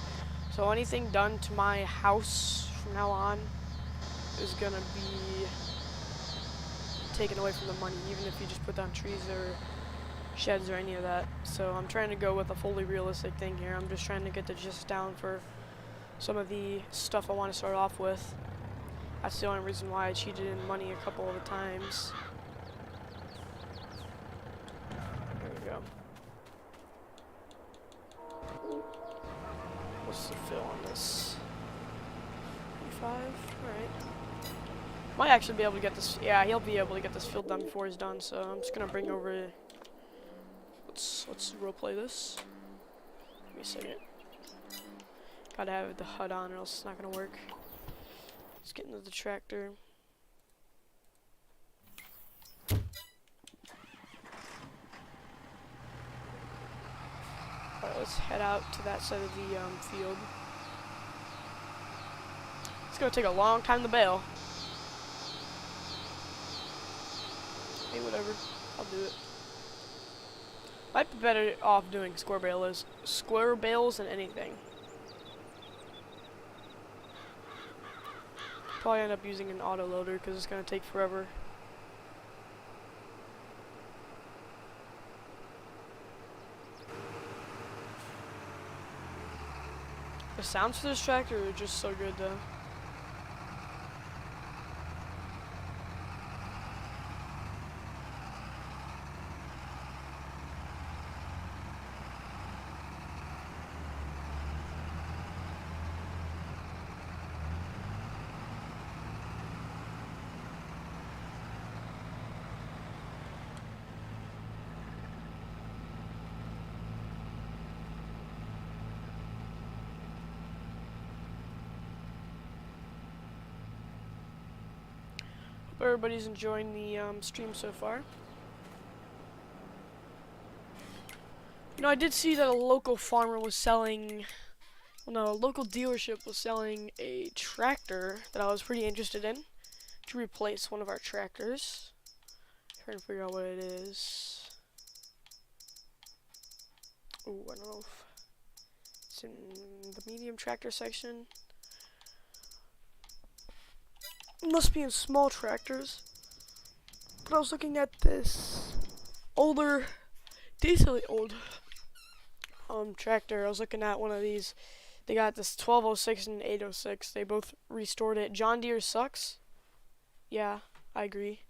So anything done to my house from now on is gonna be taken away from the money, even if you just put down trees or sheds or any of that. So I'm trying to go with a fully realistic thing here. I'm just trying to get the gist down for some of the stuff I want to start off with. That's the only reason why I cheated in money a couple of times. There we go. What's the fill on this? 25? Alright. Might actually be able to get this. Yeah, he'll be able to get this filled done before he's done. So I'm just gonna bring over. Let's roleplay this. Give me a second. Gotta have the HUD on, or else it's not gonna work. Let's get into the tractor. Alright, let's head out to that side of the field. It's gonna take a long time to bail. Hey, whatever. I'll do it. Might be better off doing square bales than anything. Probably end up using an auto loader because it's gonna take forever. The sounds for this tractor are just so good though. Hope everybody's enjoying the stream so far. You know, I did see that a local farmer was selling, well no, a local dealership was selling a tractor that I was pretty interested in to replace one of our tractors. Trying to figure out what it is. Ooh, I don't know if it's in the medium tractor section. It must be in small tractors. But I was looking at this older, decently old tractor. I was looking at one of these. They got this 1206 and 806. They both restored it. John Deere sucks. Yeah, I agree.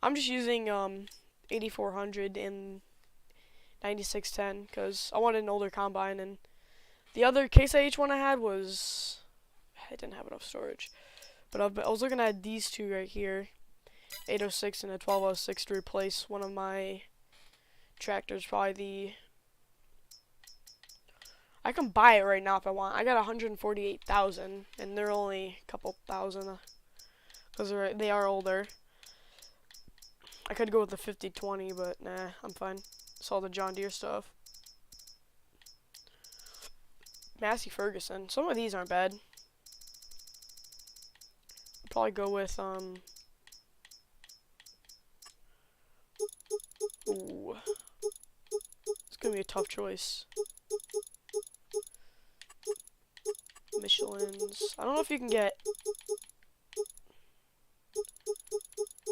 I'm just using 8400 and 9610 because I wanted an older combine, and the other Case IH one I had was, it didn't have enough storage. But I was looking at these two right here. 806 and a 1206 to replace one of my tractors. Probably the... I can buy it right now if I want. I got 148,000, and they're only a couple thousand, because they are older. I could go with the 5020, but nah, I'm fine. It's all the John Deere stuff. Massey Ferguson. Some of these aren't bad. I'll probably go with, ooh. It's gonna be a tough choice. Michelin's. I don't know if you can get...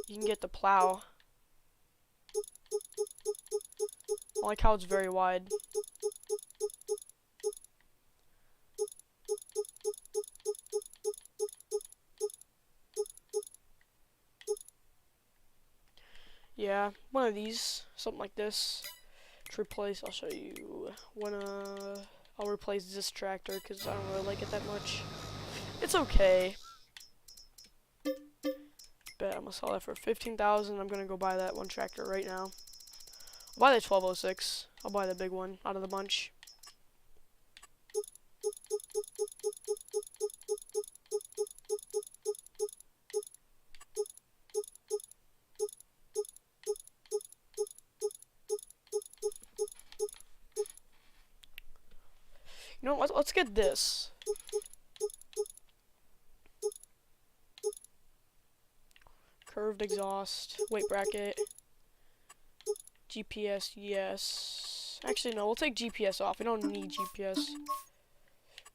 You can get the plow. I like how it's very wide. Yeah, one of these, something like this, to replace. I'll show you when I'll replace this tractor because I don't really like it that much. It's okay, but I'm gonna sell that for 15,000. I'm gonna go buy that one tractor right now. I'll buy the 1206. I'll buy the big one out of the bunch. You know what? Let's get this. Curved exhaust, weight bracket, GPS, yes. Actually, no, we'll take GPS off. We don't need GPS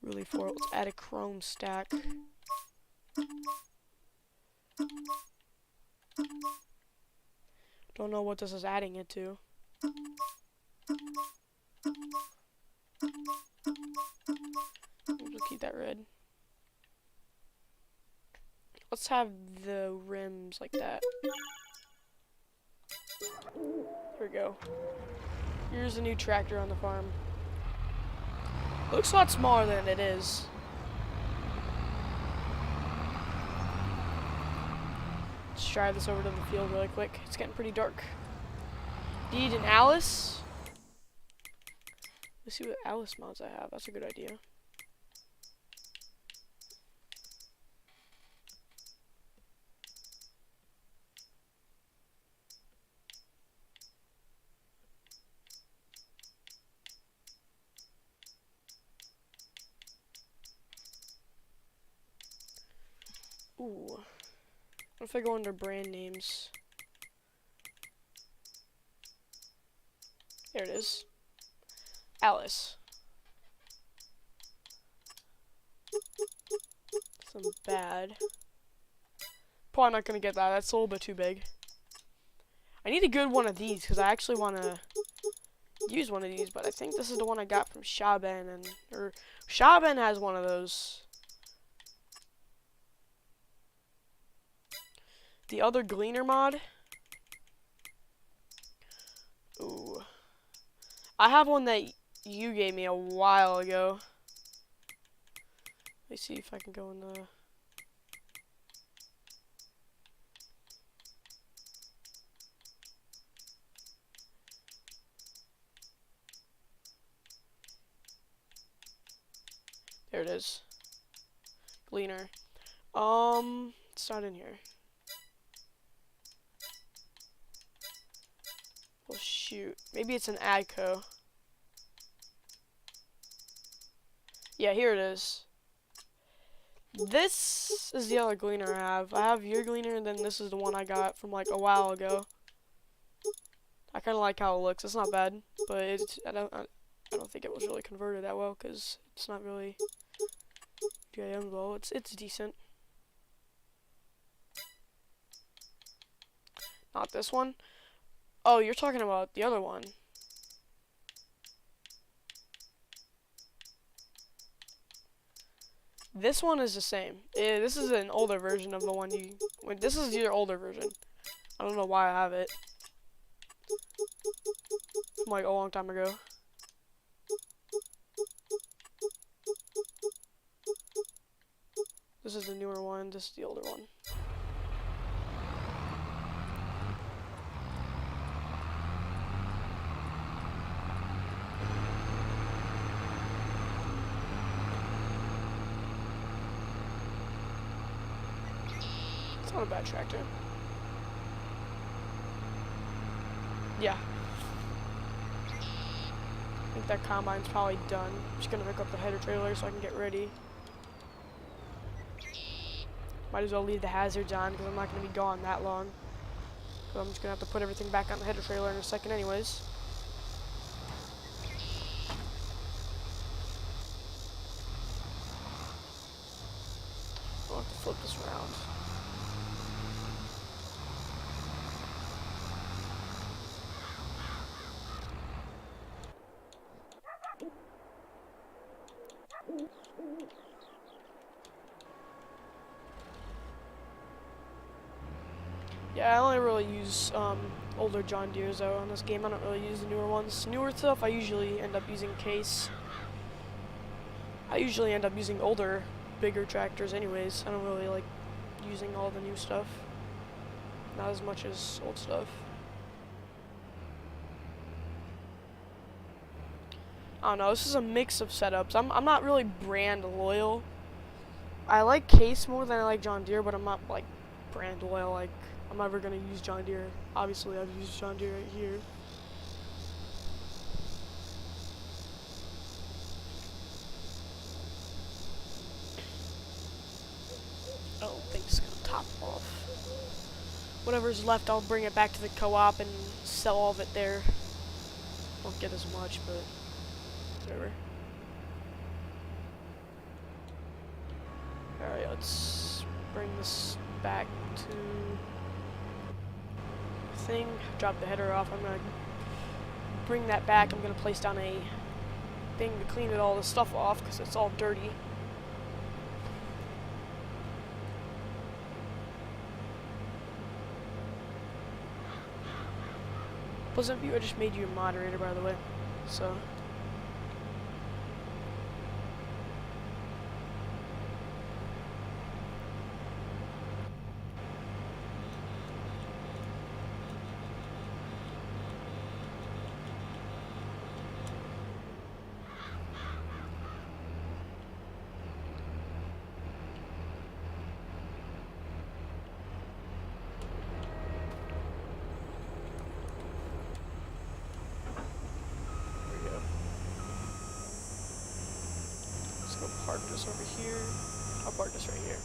really for it. Let's add a chrome stack. Don't know what this is adding it to. We'll keep that red. Let's have the rims like that. There we go. Here's a new tractor on the farm. Looks a lot smaller than it is. Let's drive this over to the field really quick. It's getting pretty dark. Need an Alice? Let's see what Alice mods I have. That's a good idea. Ooh. What if I go under brand names? There it is. Alice. Some bad. Probably not gonna get that. That's a little bit too big. I need a good one of these because I actually want to use one of these, but I think this is the one I got from Shaban, or Shaban has one of those. The other Gleaner mod. Ooh. I have one that you gave me a while ago. Let me see if I can go in the... There it is. Gleaner. It's not in here. Well, shoot. Maybe it's an AGCO. Yeah, here it is. This is the other Gleaner I have. I have your Gleaner, and then this is the one I got from like a while ago. I kind of like how it looks. It's not bad, but I don't think it was really converted that well because it's not really GIM well. It's decent. Not this one. Oh, you're talking about the other one. This one is the same. This is an older version of the one you... This is your older version. I don't know why I have it. From like a long time ago. This is the newer one. This is the older one. Not a bad tractor. Yeah. I think that combine's probably done. I'm just gonna hook up the header trailer so I can get ready. Might as well leave the hazards on because I'm not gonna be gone that long. So I'm just gonna have to put everything back on the header trailer in a second anyways. I'll have to flip this around. Yeah, I only really use older John Deeres though on this game. I don't really use the newer ones. Newer stuff I usually end up using case. I usually end up using older, bigger tractors anyways. I don't really like using all the new stuff. Not as much as old stuff. I don't know, this is a mix of setups. I'm not really brand loyal. I like Case more than I like John Deere, but I'm not like brand loyal. Like, I'm never gonna use John Deere. Obviously, I've used John Deere right here. I don't think it's gonna top off. Whatever's left, I'll bring it back to the co-op and sell all of it there. Won't get as much, but whatever. Alright, let's bring this back to the thing. Drop the header off. I'm gonna bring that back. I'm gonna place down a thing to clean all this stuff off because it's all dirty. Pleasant View, I just made you a moderator, by the way. So. Park this over here. I'll park this right here.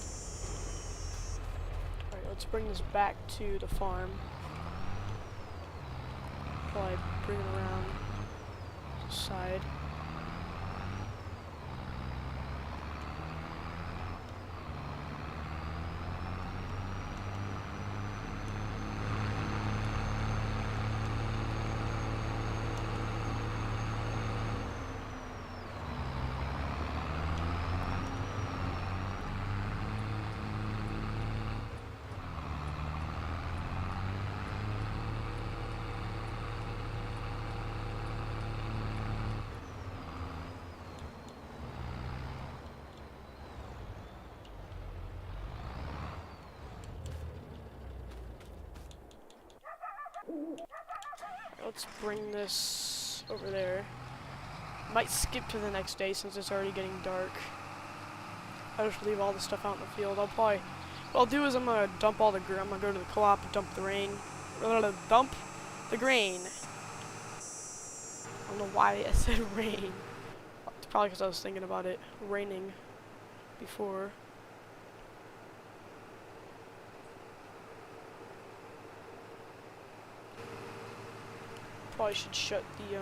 Alright, let's bring this back to the farm. Probably bring it around the side. Let's bring this over there. Might skip to the next day since it's already getting dark. I'll just leave all the stuff out in the field. I'll probably, what I'll do is I'm gonna dump all the grain. I'm gonna go to the co-op and dump the rain. Dump the grain. I don't know why I said rain. It's probably because I was thinking about it raining before. Probably should shut the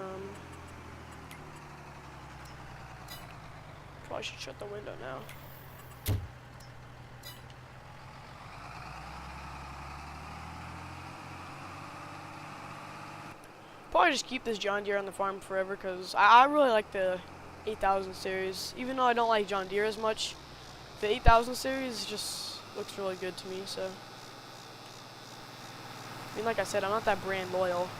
probably should shut the window now. Probably just keep this John Deere on the farm forever because I really like the 8000 series. Even though I don't like John Deere as much, the 8000 series just looks really good to me. So, I mean, like I said, I'm not that brand loyal.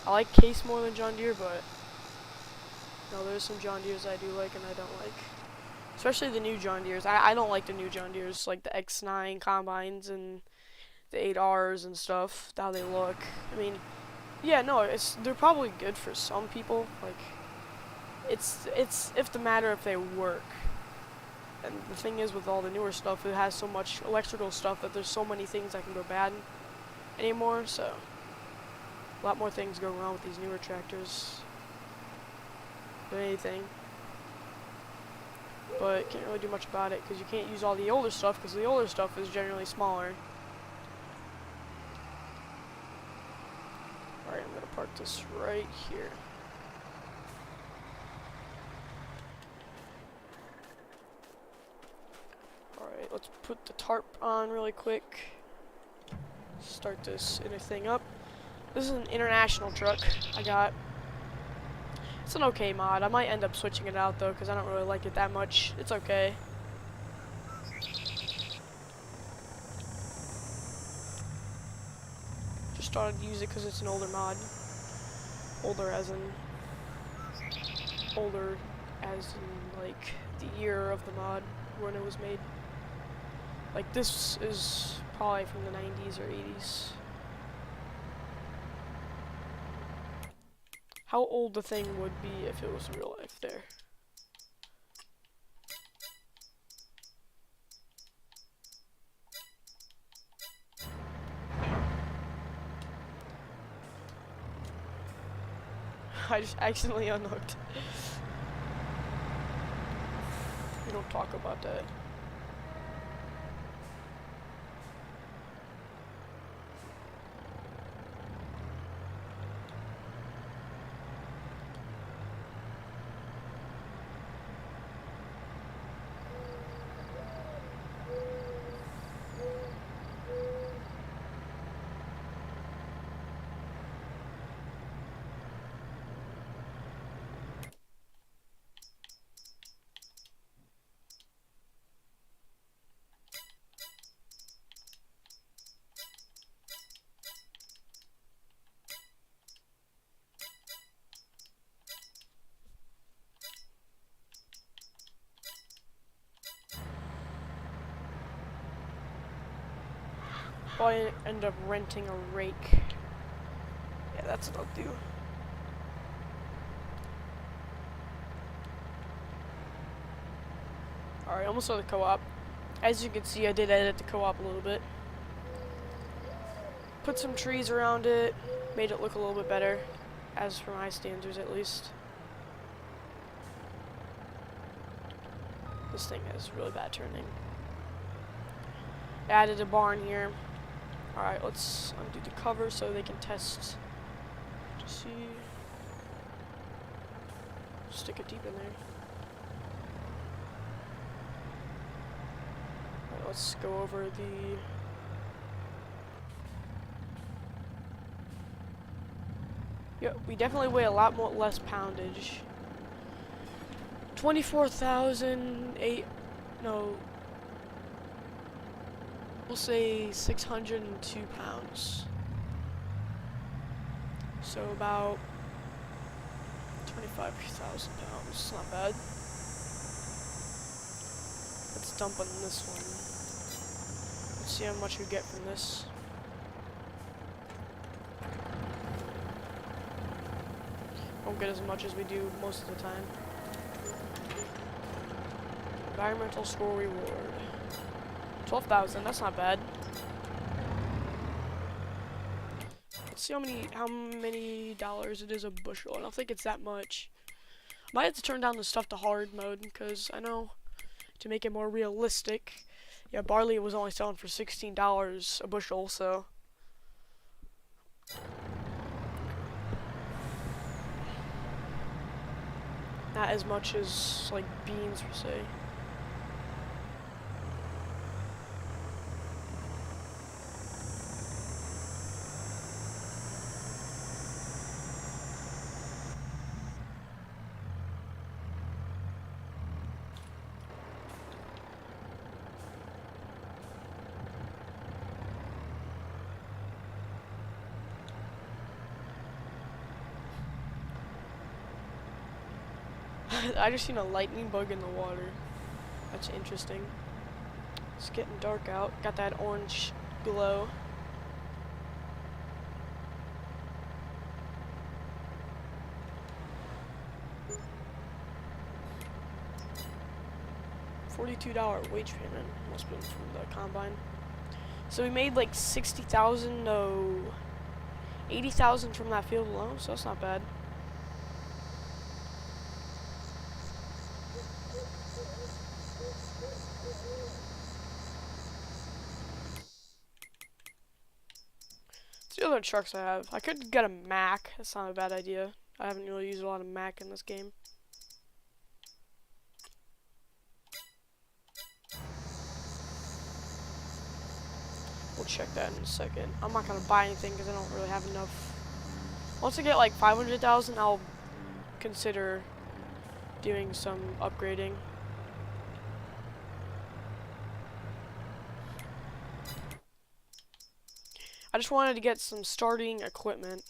I like Case more than John Deere, but no, there's some John Deeres I do like and I don't like. Especially the new John Deeres. I don't like the new John Deeres, like the X9 combines and the 8Rs and stuff, how they look. I mean, yeah, no, they're probably good for some people. Like, it's if the matter if they work. And the thing is, with all the newer stuff, it has so much electrical stuff that there's so many things that can go bad anymore, so a lot more things go wrong with these newer tractors than anything. But can't really do much about it because you can't use all the older stuff because the older stuff is generally smaller. Alright, I'm gonna park this right here. Alright, let's put the tarp on really quick. Start this inner thing up. This is an international truck I got. It's an okay mod. I might end up switching it out though because I don't really like it that much. It's okay. Just started to use it because it's an older mod. Older as in like the year of the mod when it was made. Like this is probably from the 90s or 80s. How old the thing would be if it was real life there. I just accidentally unhooked. We don't talk about that. Probably end up renting a rake. Yeah, that's what I'll do. Alright, almost on the co-op. As you can see, I did edit the co-op a little bit. Put some trees around it, made it look a little bit better, as for my standards at least. This thing has really bad turning. Added a barn here. Alright, let's undo the cover so they can test to see. Stick it deep in there. Alright, let's go over the yeah, we definitely weigh a lot more less poundage. 24,008 no, we'll say 602 pounds. So about 25,000 pounds. Not bad. Let's dump on this one. Let's see how much we get from this. Won't get as much as we do most of the time. Environmental score reward. 12,000, that's not bad. Let's see how many dollars it is a bushel. I don't think it's that much. Might have to turn down the stuff to hard mode because I know to make it more realistic. Yeah, barley was only selling for $16 a bushel, so not as much as like beans per se. I just seen a lightning bug in the water. That's interesting. It's getting dark out. Got that orange glow. $42 wage payment. Must have been from the combine. So we made like 60,000, no, 80,000 from that field alone, so that's not bad. The other trucks I have. I could get a Mac. That's not a bad idea. I haven't really used a lot of Mac in this game. We'll check that in a second. I'm not gonna buy anything because I don't really have enough. Once I get like 500,000, I'll consider doing some upgrading. I just wanted to get some starting equipment.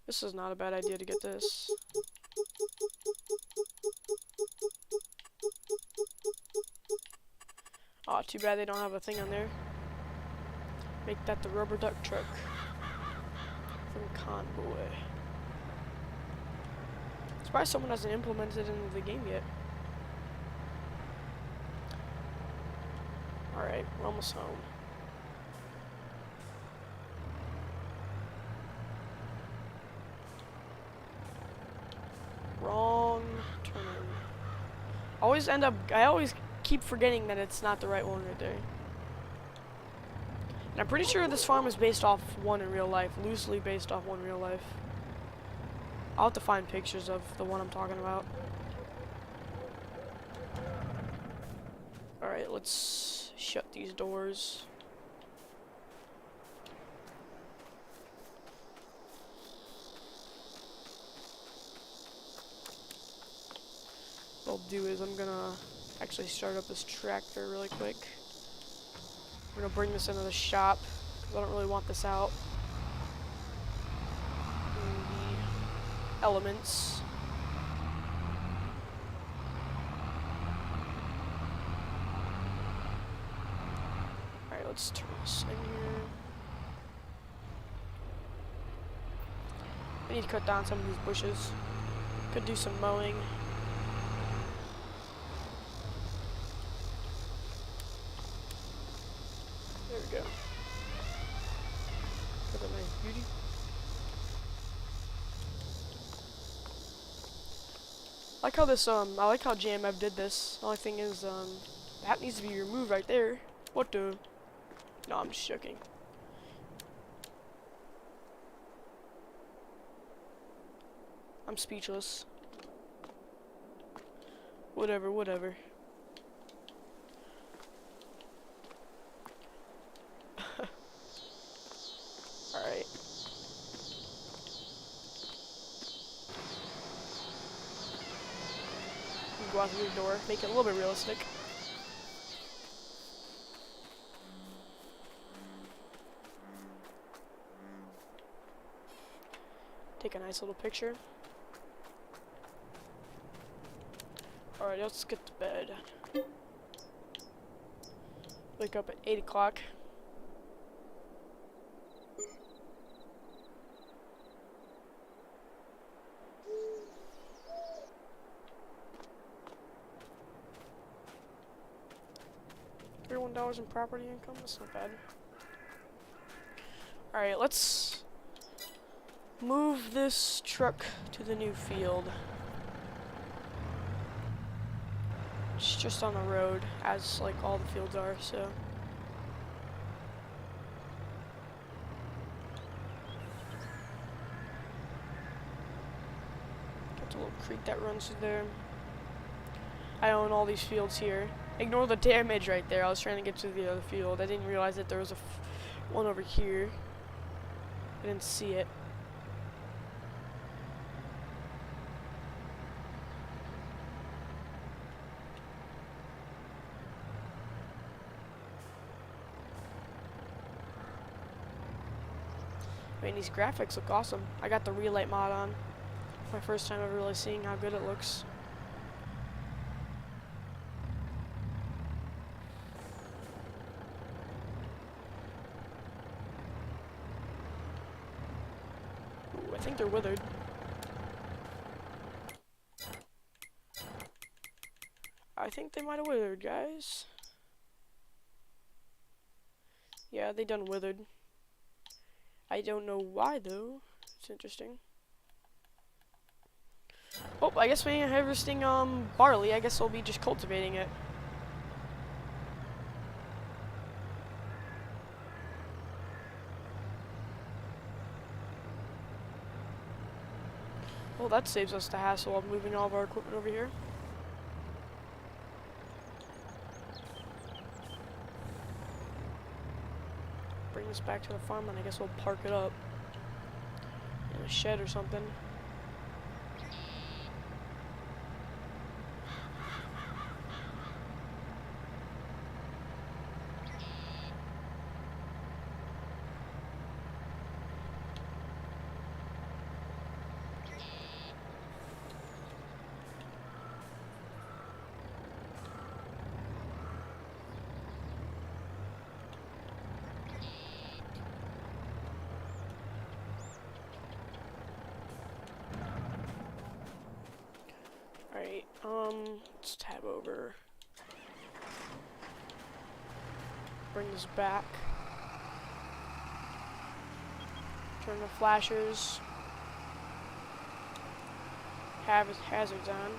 This is not a bad idea to get this. Aw, too bad they don't have a thing on there. Make that the rubber duck truck from Convoy. Surprised someone hasn't implemented it into the game yet. Alright, we're almost home. Wrong turn. I always keep forgetting that it's not the right one right there. And I'm pretty sure this farm is based off one in real life, loosely based off one in real life. I'll have to find pictures of the one I'm talking about. Alright, let's shut these doors. What I'll do is I'm gonna actually start up this tractor really quick. I'm gonna bring this into the shop because I don't really want this out in the elements. Alright, let's turn this in here. I need to cut down some of these bushes. Could do some mowing. There we go. Got a nice beauty. I like how this, I like how JMF did this. The only thing is, that needs to be removed right there. What the? No, I'm just joking. I'm speechless. Whatever, whatever. Alright. Go out through the door, make it a little bit realistic. Take a nice little picture. Alright, let's get to bed. Wake up at 8 o'clock. $31 in property income, that's not bad. Alright, let's move this truck to the new field. It's just on the road, as like all the fields are, so. Got a little creek that runs through there. I own all these fields here. Ignore the damage right there. I was trying to get to the other field. I didn't realize that there was one over here. I didn't see it. I mean, these graphics look awesome. I got the Relight mod on. My first time ever really seeing how good it looks. Ooh, I think they're withered. I think they might have withered, guys. Yeah, they done withered. I don't know why, though. It's interesting. Oh, I guess we ain't harvesting, barley. I guess we'll be just cultivating it. Well, that saves us the hassle of moving all of our equipment over here. Bring this back to the farm, and I guess we'll park it up in a shed or something. Alright, let's tab over. Bring this back. Turn the flashers. Have hazards on.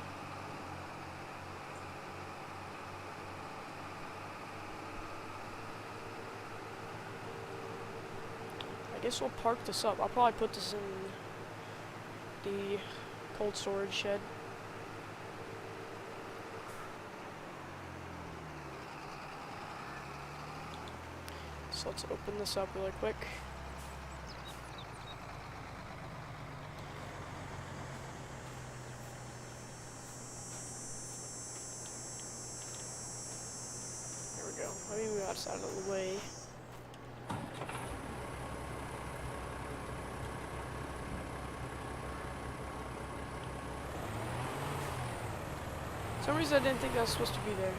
I guess we'll park this up. I'll probably put this in the cold storage shed. So let's open this up really quick. There we go. Let me move outside of the way. For some reason I didn't think that was supposed to be there.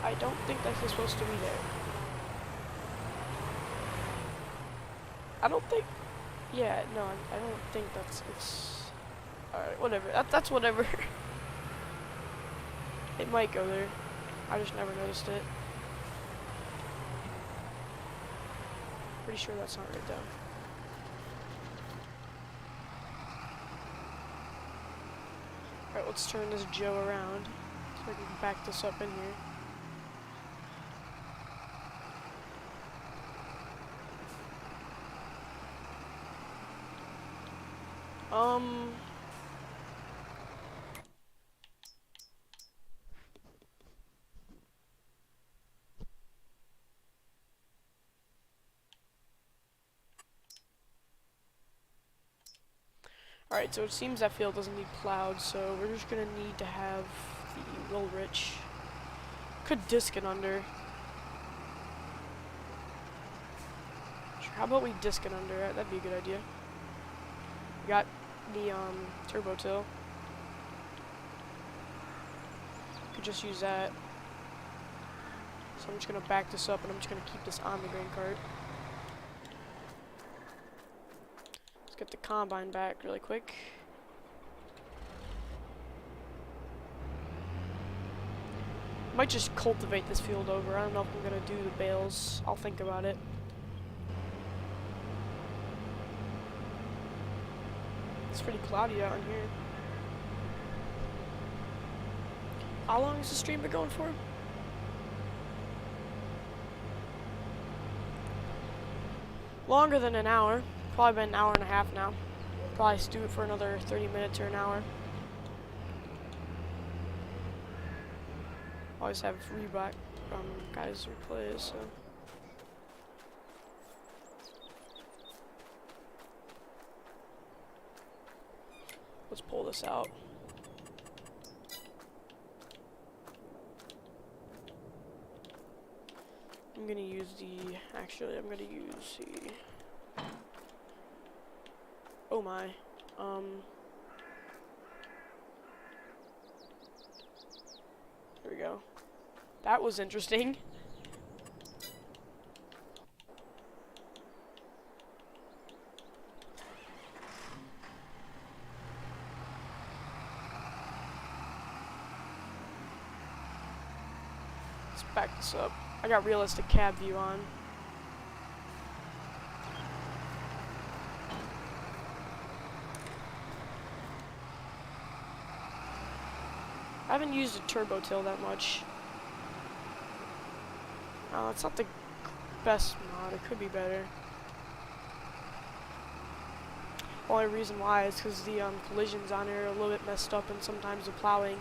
I don't think that's supposed to be there. I don't think... Yeah, no, I don't think it's... Alright, whatever. That's whatever. It might go there. I just never noticed it. Pretty sure that's not right, though. Alright, let's turn this Joe around so I can back this up in here. Alright, so it seems that field doesn't need plowed, so we're just gonna need to have the Will Rich. Could disc it under. Sure, how about we disc it under? That'd be a good idea. We got the turbo till. Could just use that. So I'm just gonna back this up and I'm just gonna keep this on the grain cart. Let's get the combine back really quick. Might just cultivate this field over. I don't know if I'm gonna do the bales. I'll think about it. It's pretty cloudy out in here. How long has the stream been going for? Longer than an hour. Probably been an hour and a half now. Probably do it for another 30 minutes or an hour. Always have reback guys who play, so. Let's pull this out. I'm gonna use the, actually I'm gonna use the, oh my, there we go. That was interesting. back this up. I got realistic cab view on. I haven't used a turbo tail that much. It's not the best mod. It could be better. Only reason why is because the collisions on here are a little bit messed up, and sometimes the plowing,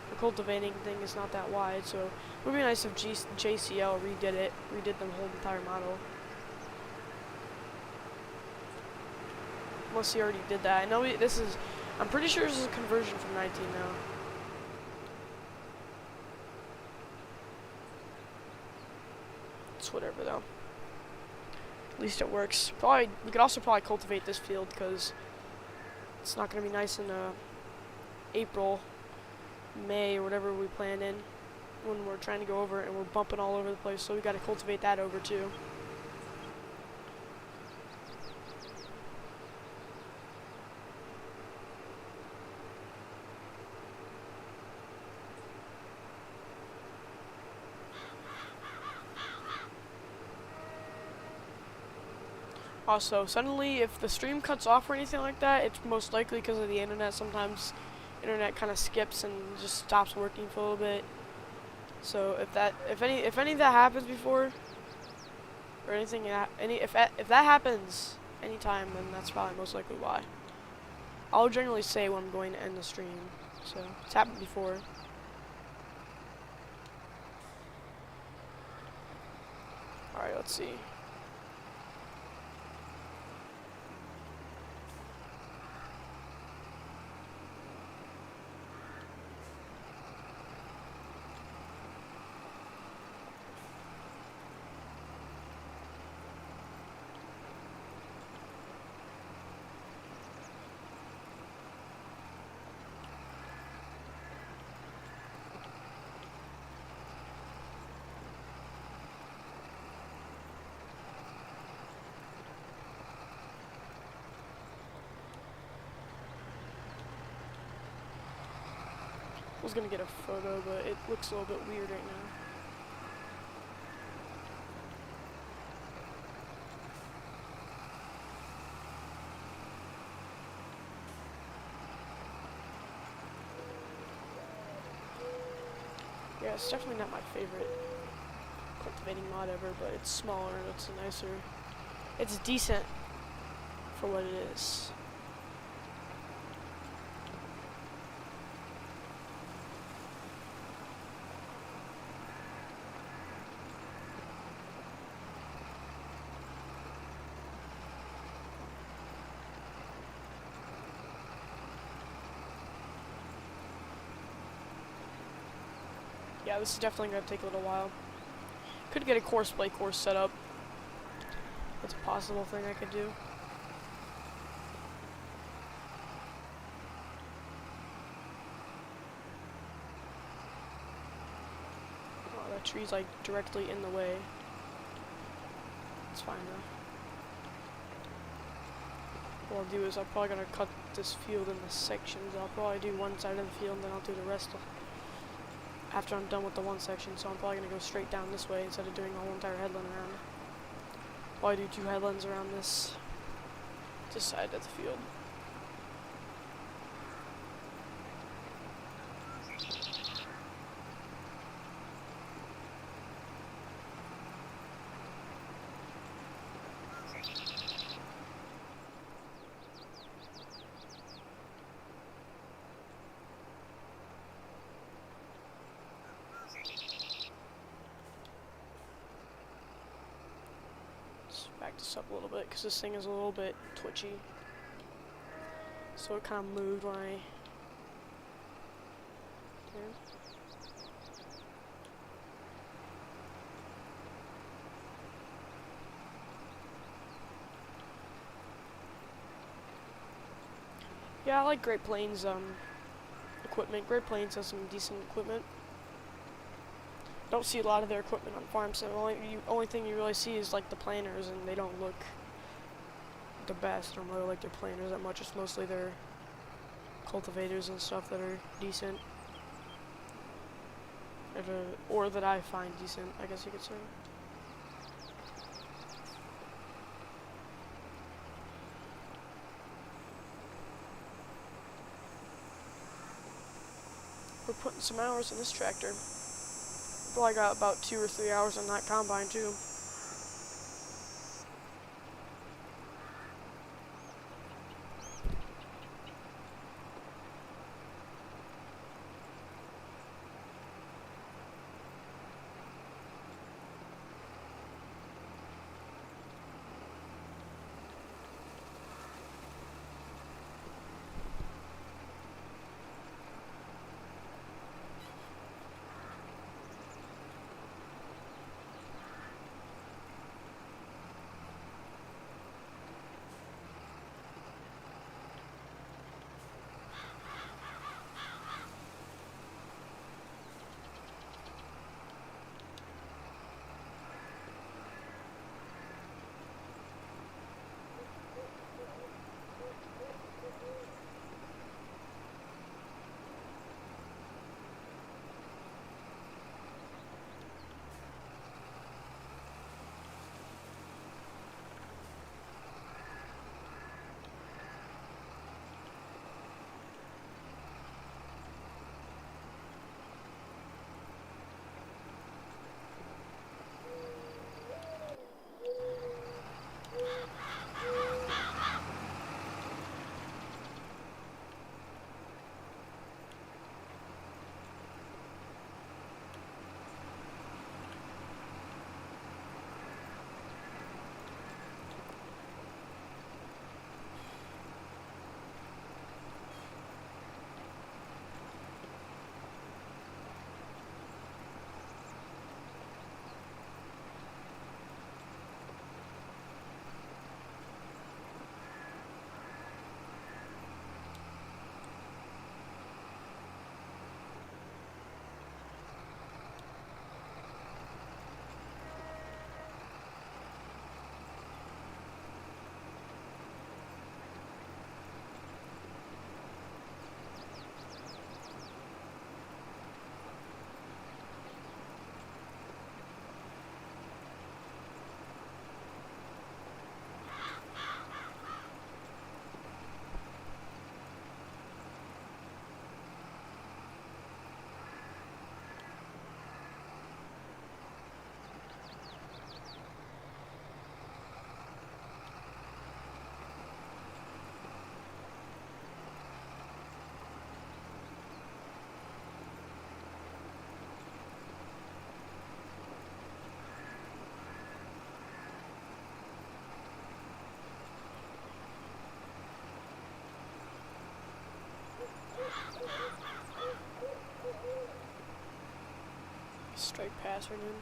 the cultivating thing is not that wide. So it would be nice if JCL redid the whole entire model. Unless he already did that. I know I'm pretty sure this is a conversion from 19 now. It's whatever though. At least it works. We could also probably cultivate this field because it's not going to be nice in April, May, or whatever we plan in when we're trying to go over it and we're bumping all over the place. So we got to cultivate that over too. Also, suddenly, if the stream cuts off or anything like that, it's most likely because of the internet. Sometimes internet kind of skips and just stops working for a little bit. So if any of that happens before, or anything, if that happens anytime, then that's probably most likely why. I'll generally say when I'm going to end the stream. So it's happened before. All right, let's see. I was gonna get a photo, but it looks a little bit weird right now. Yeah, it's definitely not my favorite cultivating mod ever, but it's smaller and it's nicer. It's decent for what it is. Yeah, this is definitely going to take a little while. Could get a play course set up. That's a possible thing I could do. Oh, that tree's like directly in the way. It's fine though. What I'll do is I'm probably going to cut this field into sections. I'll probably do one side of the field and then I'll do the rest after I'm done with the one section, so I'm probably going to go straight down this way instead of doing the whole entire headland around. Probably do 2 headlands around this side of the field. Back this up a little bit because this thing is a little bit twitchy, so it kind of moved when I Yeah, I like Great Plains equipment. Great Plains has some decent equipment. Don't see a lot of their equipment on farms, so the only thing you really see is like the planters, and they don't look the best. I don't really like their planters that much. It's mostly their cultivators and stuff that are decent. or that I find decent, I guess you could say. We're putting some hours in this tractor. Probably got about 2 or 3 hours on that combine too. Straight pass right in.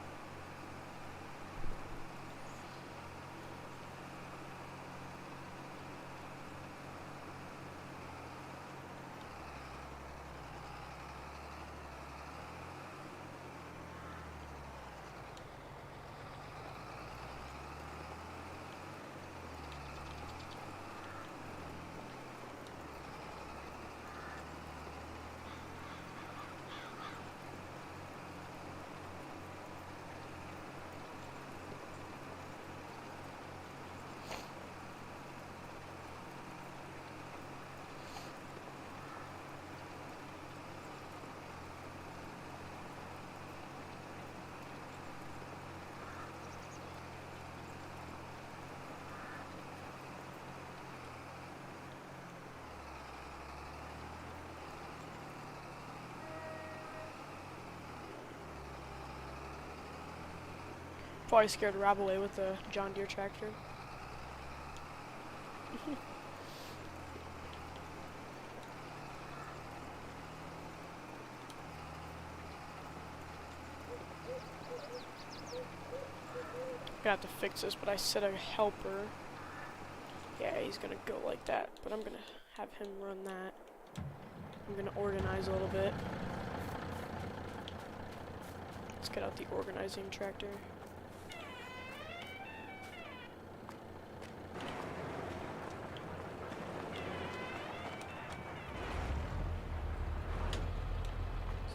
Probably scared Rob away with the John Deere tractor. Gonna have to fix this, but I set a helper. Yeah, he's gonna go like that, but I'm gonna have him run that. I'm gonna organize a little bit. Let's get out the organizing tractor.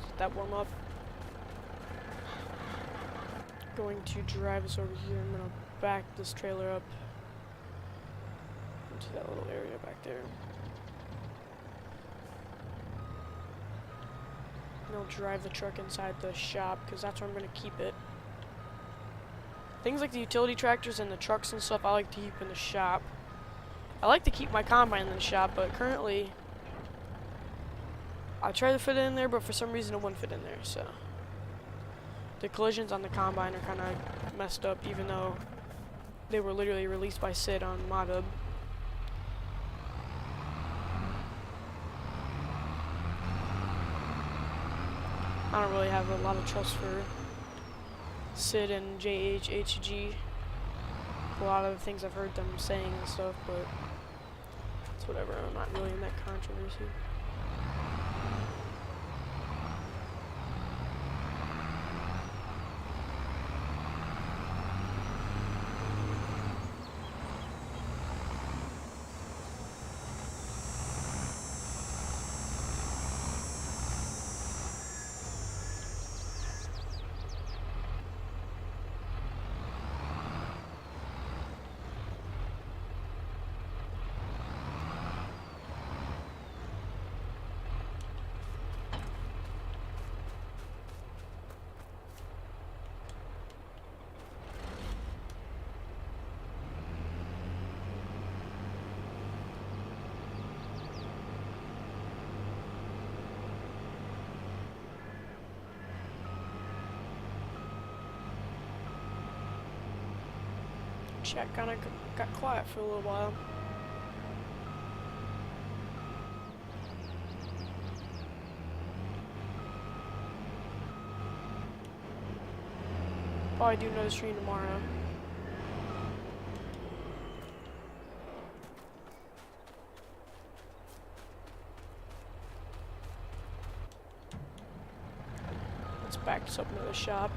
Let that warm up. going to drive this over here. I'm gonna back this trailer up into that little area back there. And I'll drive the truck inside the shop because that's where I'm gonna keep it. Things like the utility tractors and the trucks and stuff I like to keep in the shop. I like to keep my combine in the shop, but currently I tried to fit it in there, but for some reason it wouldn't fit in there, so the collisions on the combine are kind of messed up, even though they were literally released by Sid on ModHub. I don't really have a lot of trust for Sid and JHHG. A lot of the things I've heard them saying and stuff, but it's whatever. I'm not really in that controversy. Chat kind of got quiet for a little while. Probably do another stream tomorrow. Let's back this up into the shop.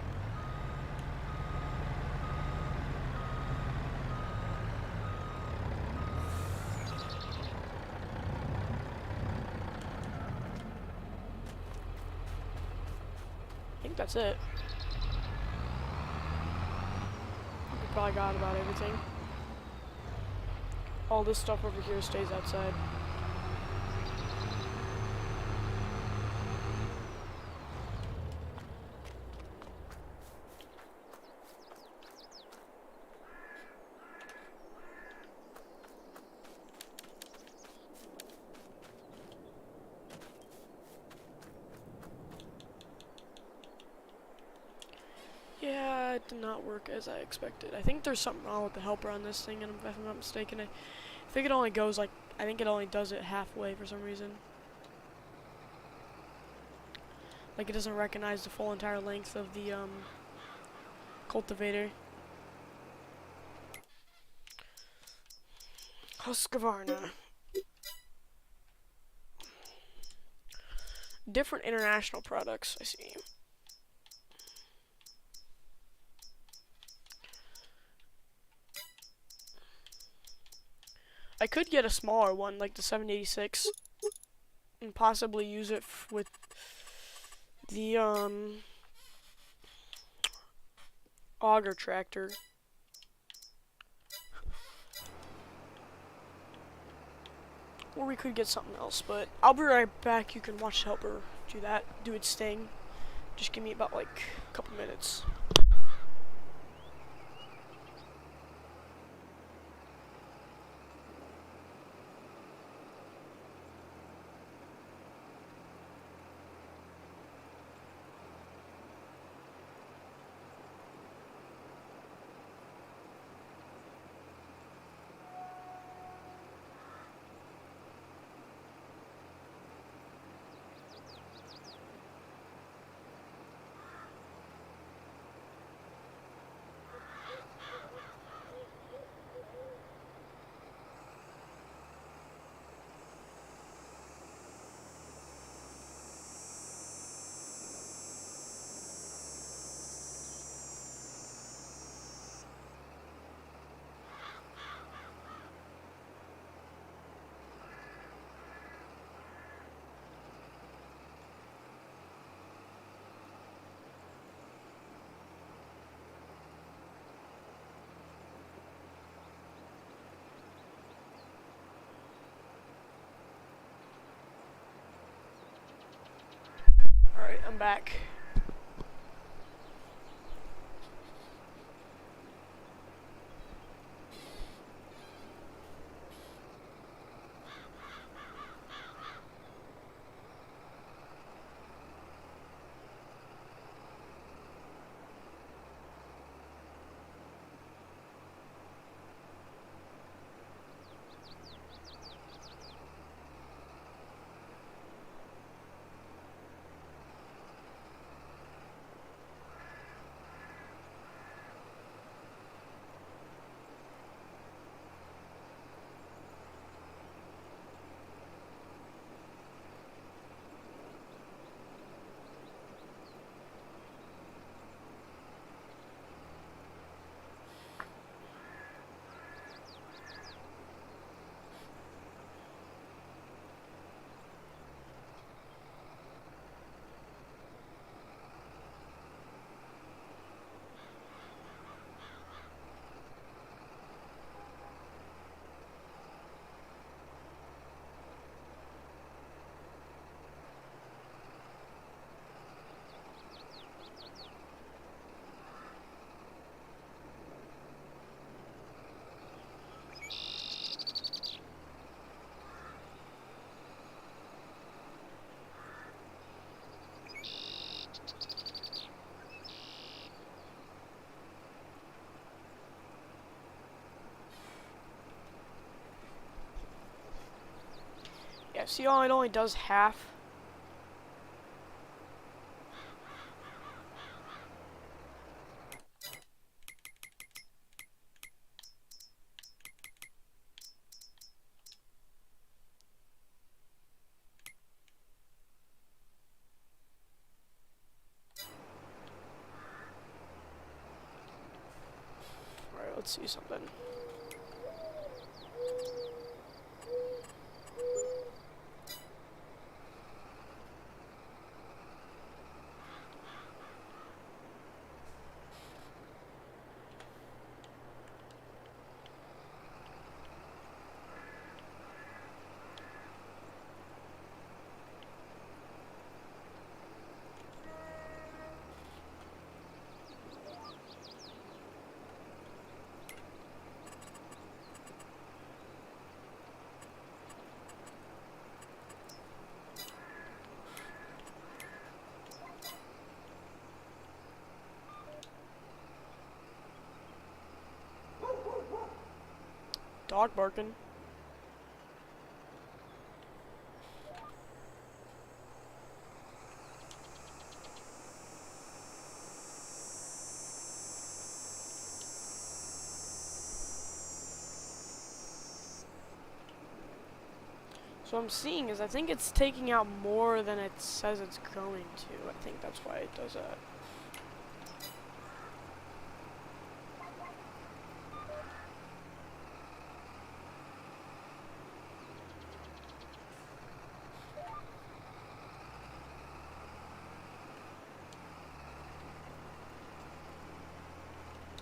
I think that's it. We probably got about everything. All this stuff over here stays outside. Yeah, it did not work as I expected. I think there's something wrong with the helper on this thing, and if I'm not mistaken, I think it only goes like, I think it only does it halfway for some reason. Like it doesn't recognize the full entire length of the cultivator. Husqvarna. Different international products, I see. I could get a smaller one, like the 786, and possibly use it with the auger tractor. Or we could get something else, but I'll be right back. You can watch the helper do that, do its thing. Just give me about like a couple minutes. I'm back. Yeah, see how it only does half? Alright, let's see something. Dog barking. So what I'm seeing is I think it's taking out more than it says it's going to. I think that's why it does that.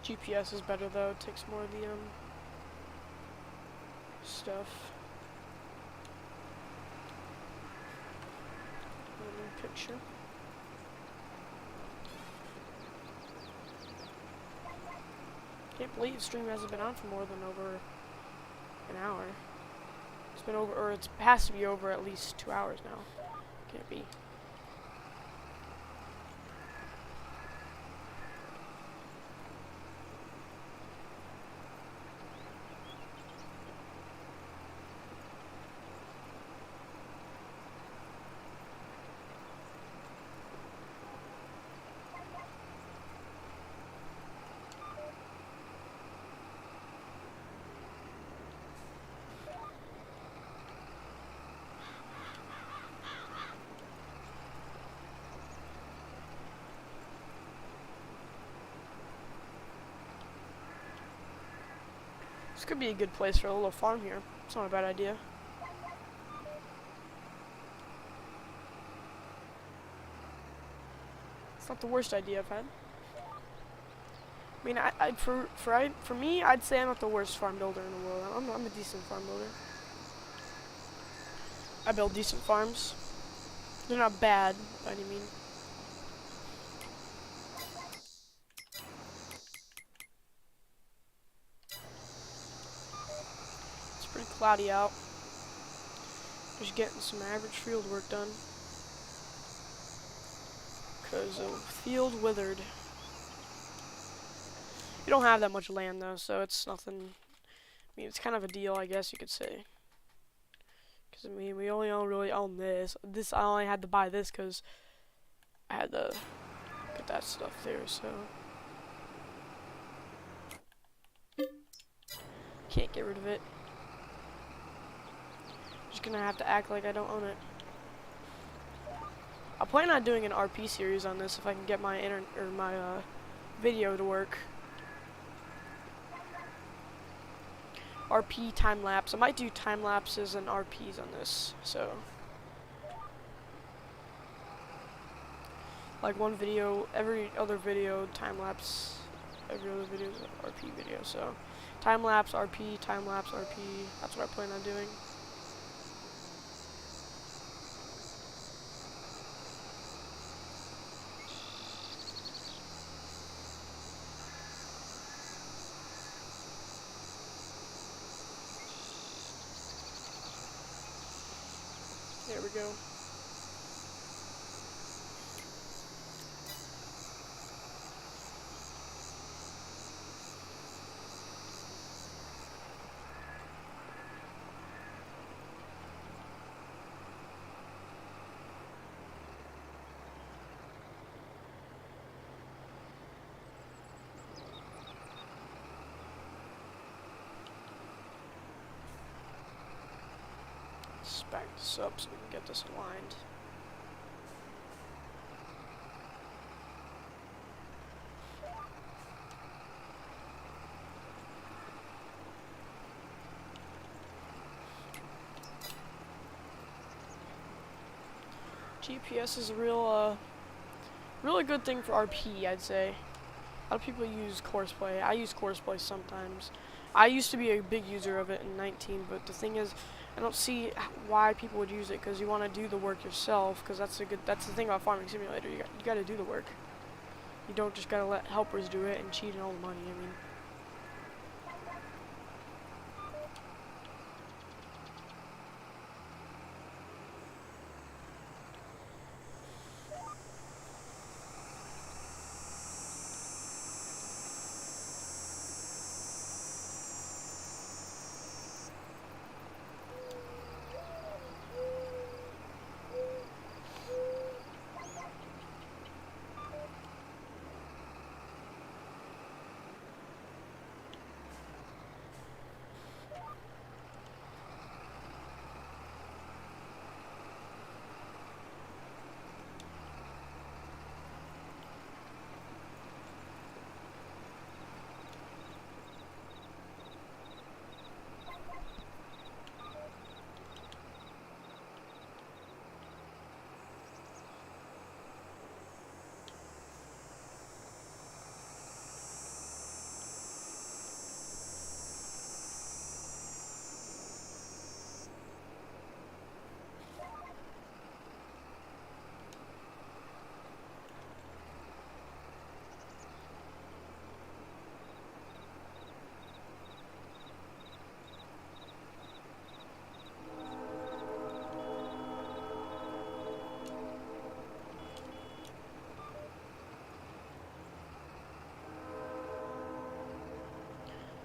GPS is better though, it takes more of the stuff. Picture. Can't believe stream hasn't been on for more than over an hour. It's been over, or it has to be over at least 2 hours now. Can't be. This could be a good place for a little farm here. It's not a bad idea. It's not the worst idea I've had. I mean, for me, I'd say I'm not the worst farm builder in the world. I'm a decent farm builder. I build decent farms. They're not bad by any means. cloudy out. Just getting some average field work done. Because the field withered. You don't have that much land though, so it's nothing. I mean, it's kind of a deal, I guess you could say. Because, I mean, we only really own this. I only had to buy this because I had to put that stuff there, so. Can't get rid of it. Just gonna have to act like I don't own it. I plan on doing an RP series on this if I can get my video to work. RP time lapse. I might do time lapses and RPs on this. So, like one video, every other video time lapse, every other video is an RP video. So, time lapse RP, time lapse RP. That's what I plan on doing. There we go. Let's back this up so we can get this aligned. GPS is a really good thing for RP, I'd say. A lot of people use Courseplay. I use Courseplay sometimes. I used to be a big user of it in 19, but the thing is, I don't see why people would use it, because you want to do the work yourself, because that's the thing about Farming Simulator. You got to do the work. You don't just got to let helpers do it and cheat in all the money. I mean,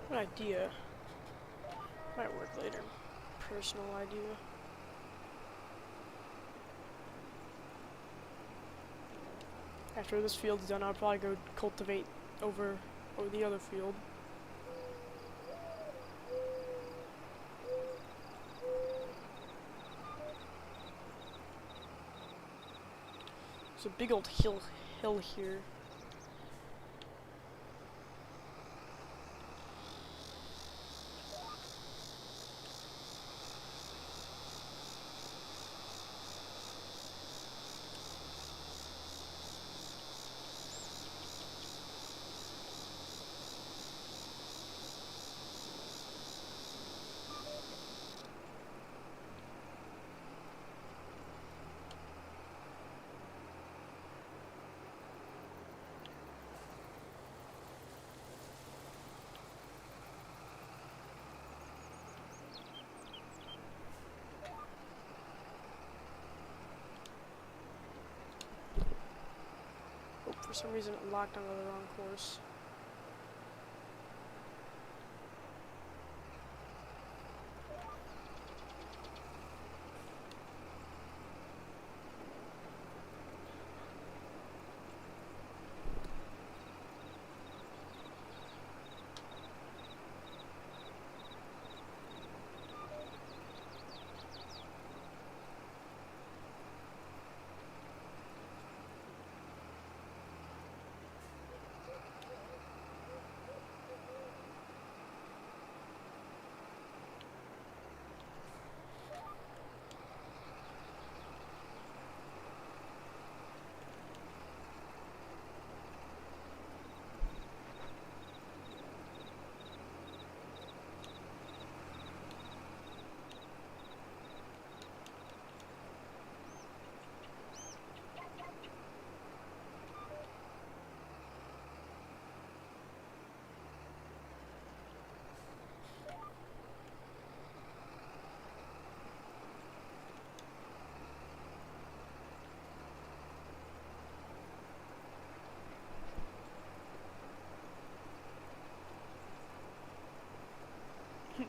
good idea. Might work later. Personal idea. After this field's done, I'll probably go cultivate over the other field. There's a big old hill here. some reason it locked onto the wrong course.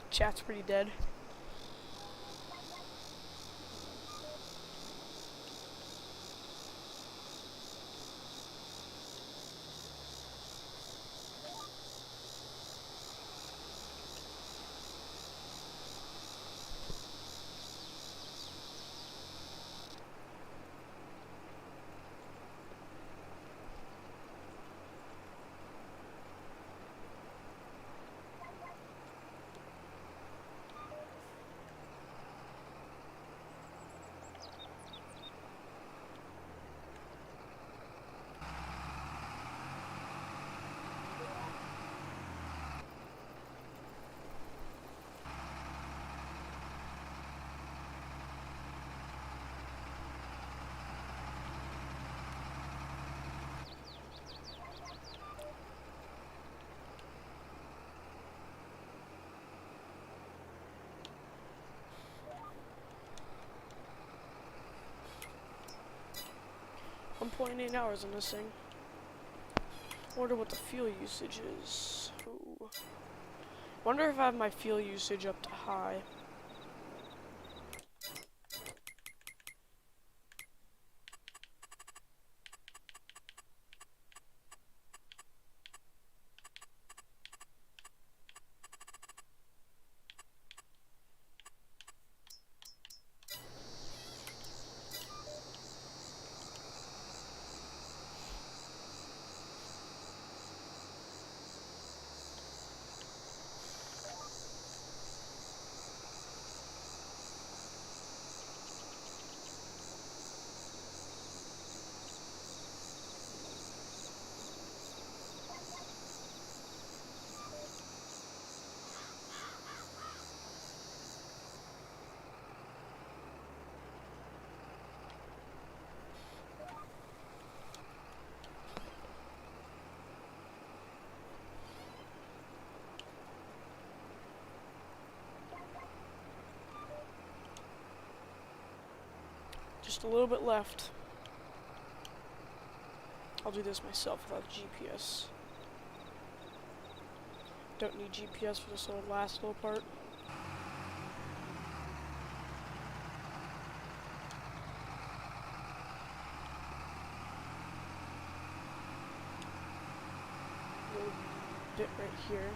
Chat's pretty dead. .8 hours on this thing. Wonder what the fuel usage is. Ooh. Wonder if I have my fuel usage up to high. Just a little bit left. I'll do this myself without GPS. Don't need GPS for this last little part. Little bit right here.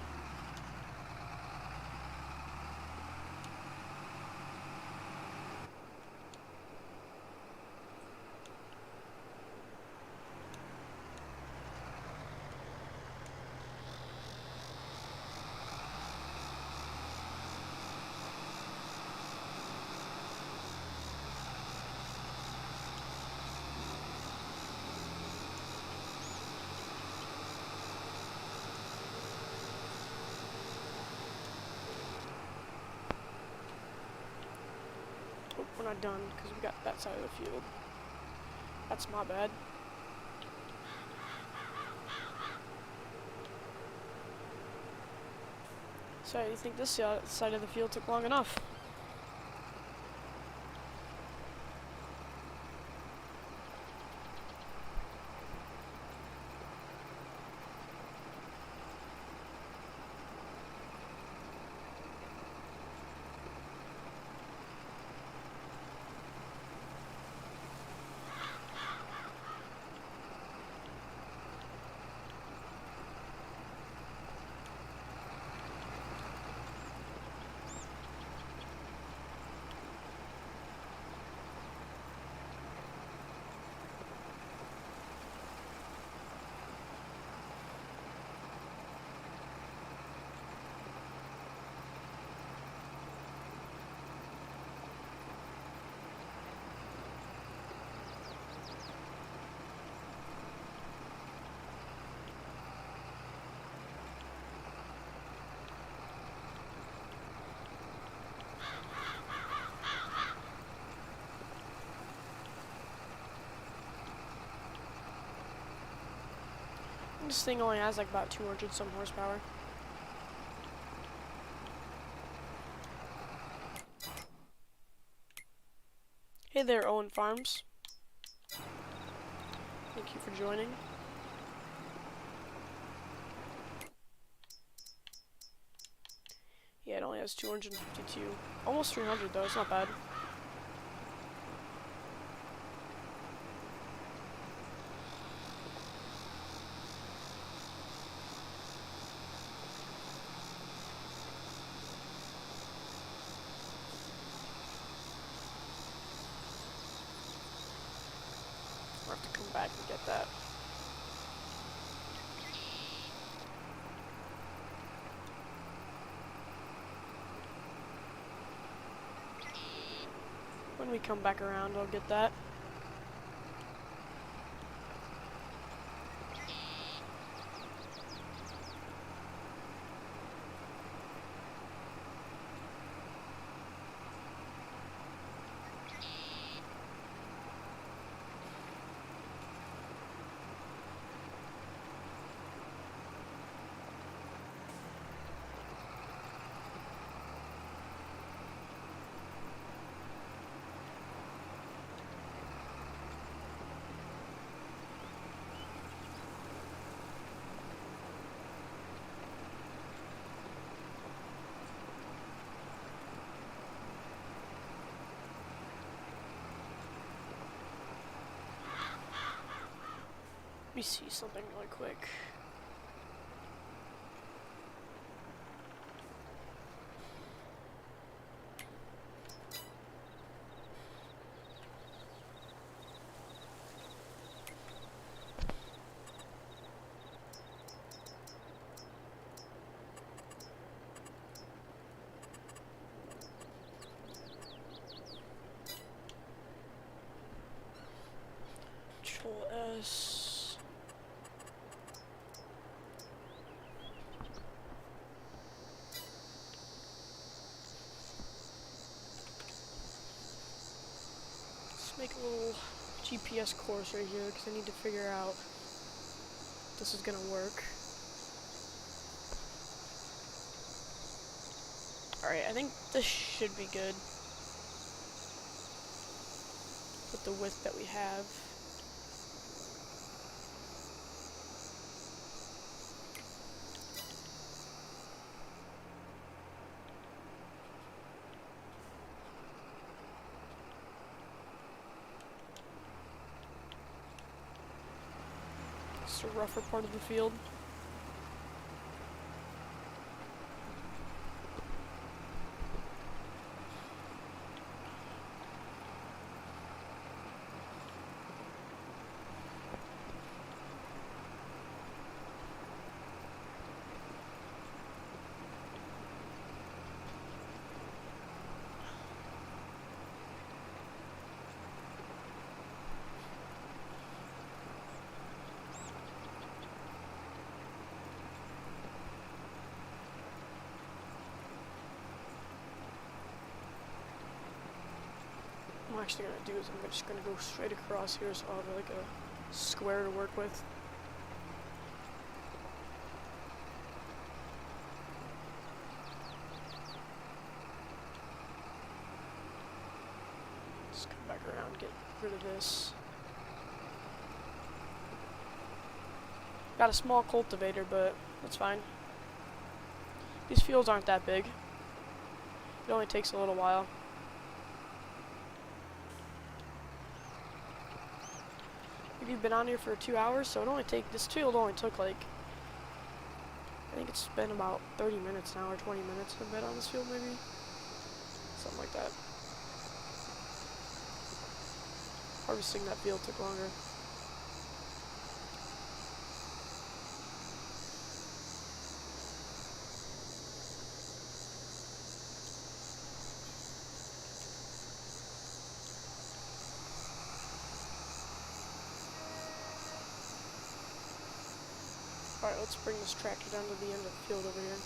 We're not done because we got that side of the field. That's my bad. So you think this side of the field took long enough? this thing only has like about 200 some horsepower. Hey there, Owen Farms. Thank you for joining. Yeah, it only has 252. Almost 300 though, it's not bad. I'll have to come back and get that. When we come back around, I'll get that. Let me see something really quick. Control S. Make a little GPS course right here because I need to figure out if this is gonna work. Alright, I think this should be good with the width that we have. It's a rougher part of the field. What I'm actually going to do is I'm just going to go straight across here so I'll have like a square to work with. Just come back around, get rid of this. Got a small cultivator, but that's fine. These fields aren't that big. It only takes a little while. We've been on here for 2 hours, so this field only took like, I think it's been about 30 minutes now, or 20 minutes I've been on this field maybe. Something like that. Harvesting that field took longer. Alright, let's bring this tractor down to the end of the field over here.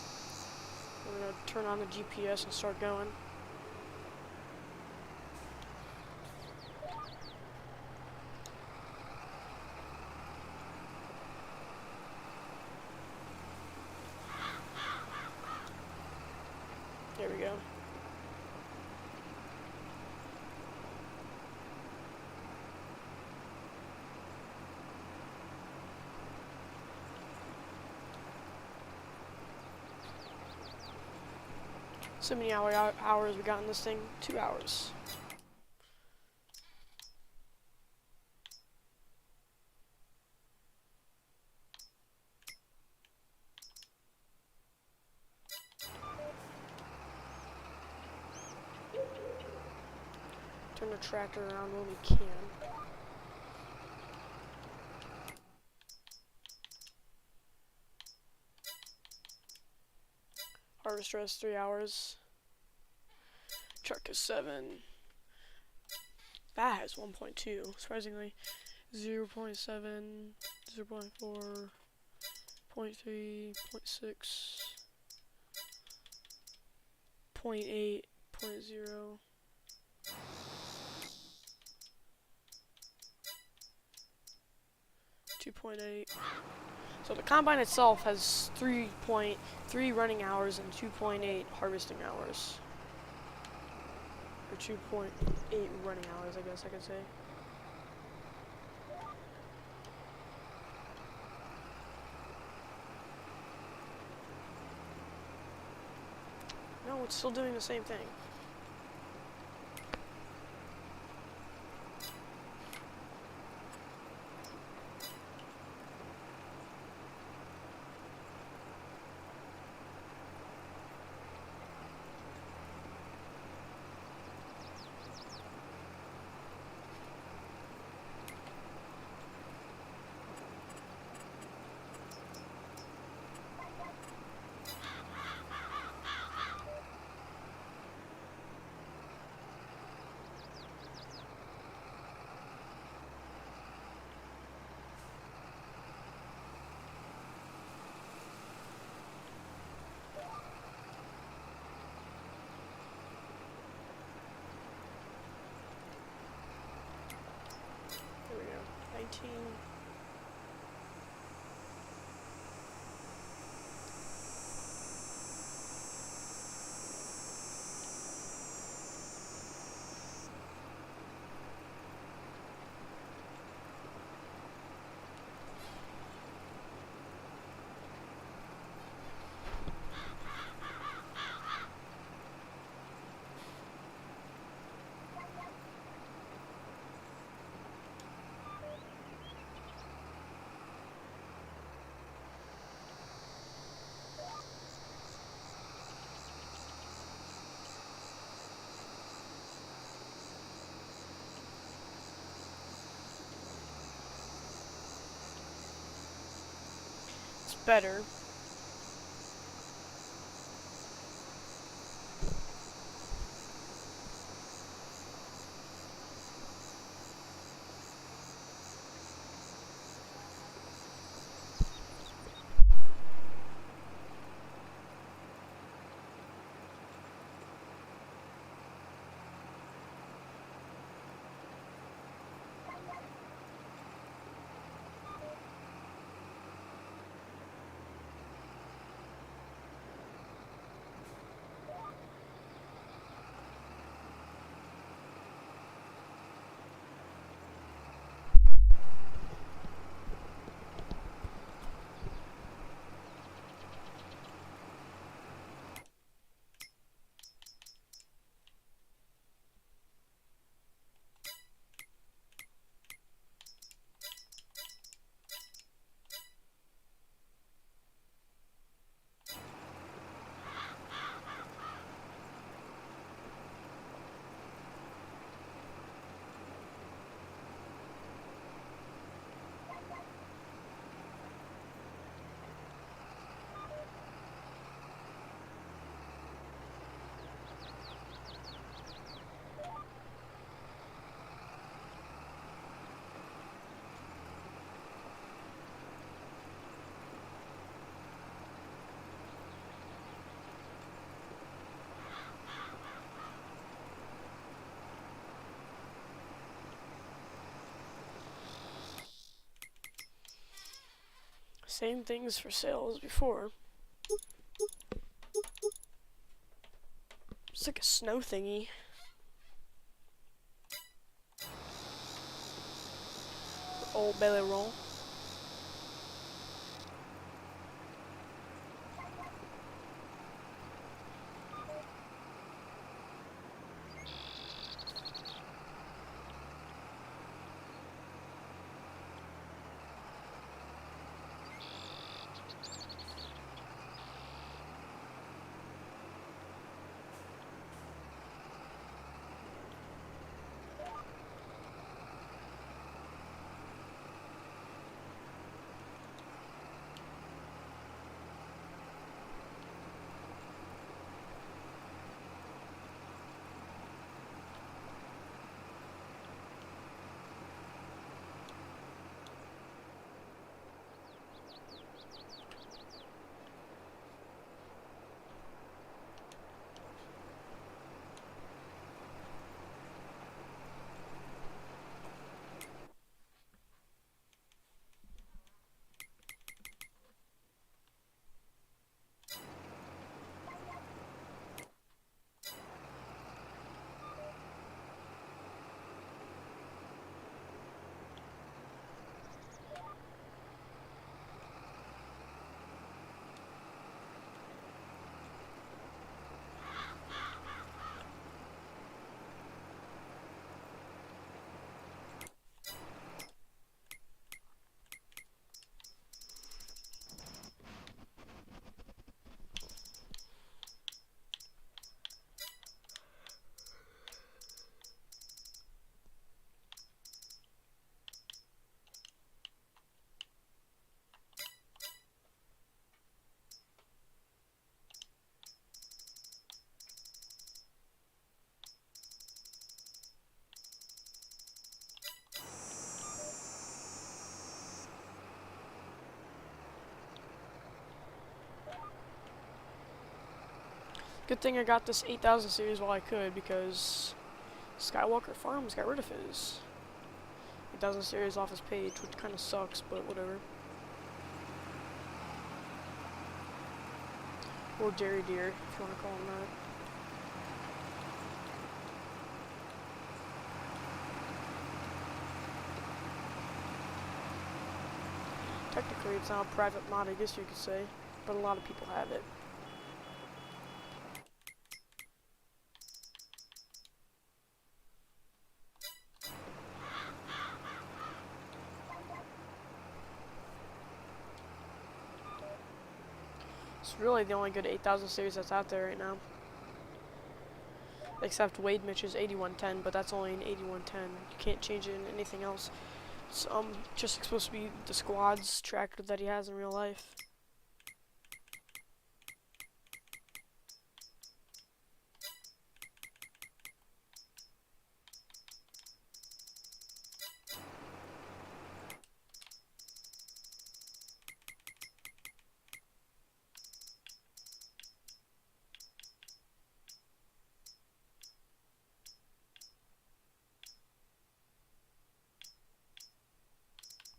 We're going to turn on the GPS and start going. So many hours we got in this thing? 2 hours. Turn the tractor around when we can. Harvester has 3 hours. Truck is 7. That has 1.2, surprisingly. 0 0.7, 0 0.4, 0.3, 0.6, 0.8, 0.0. So the combine itself has 3.3 running hours and 2.8 harvesting hours. Or 2.8 running hours, I guess I could say. No, it's still doing the same thing. There we go. 19. It's better. Same things for sale as before. It's like a snow thingy. Old belly roll. Good thing I got this 8000 series while I could, because Skywalker Farms got rid of his 8000 series off his page, which kind of sucks, but whatever. Or Jerry Deer, if you want to call him that. Technically, it's not a private mod, I guess you could say, but a lot of people have it. It's really the only good 8000 series that's out there right now. Except Wade Mitch's 8110, but that's only an 8110. You can't change it in anything else. It's just supposed to be the squad's tractor that he has in real life.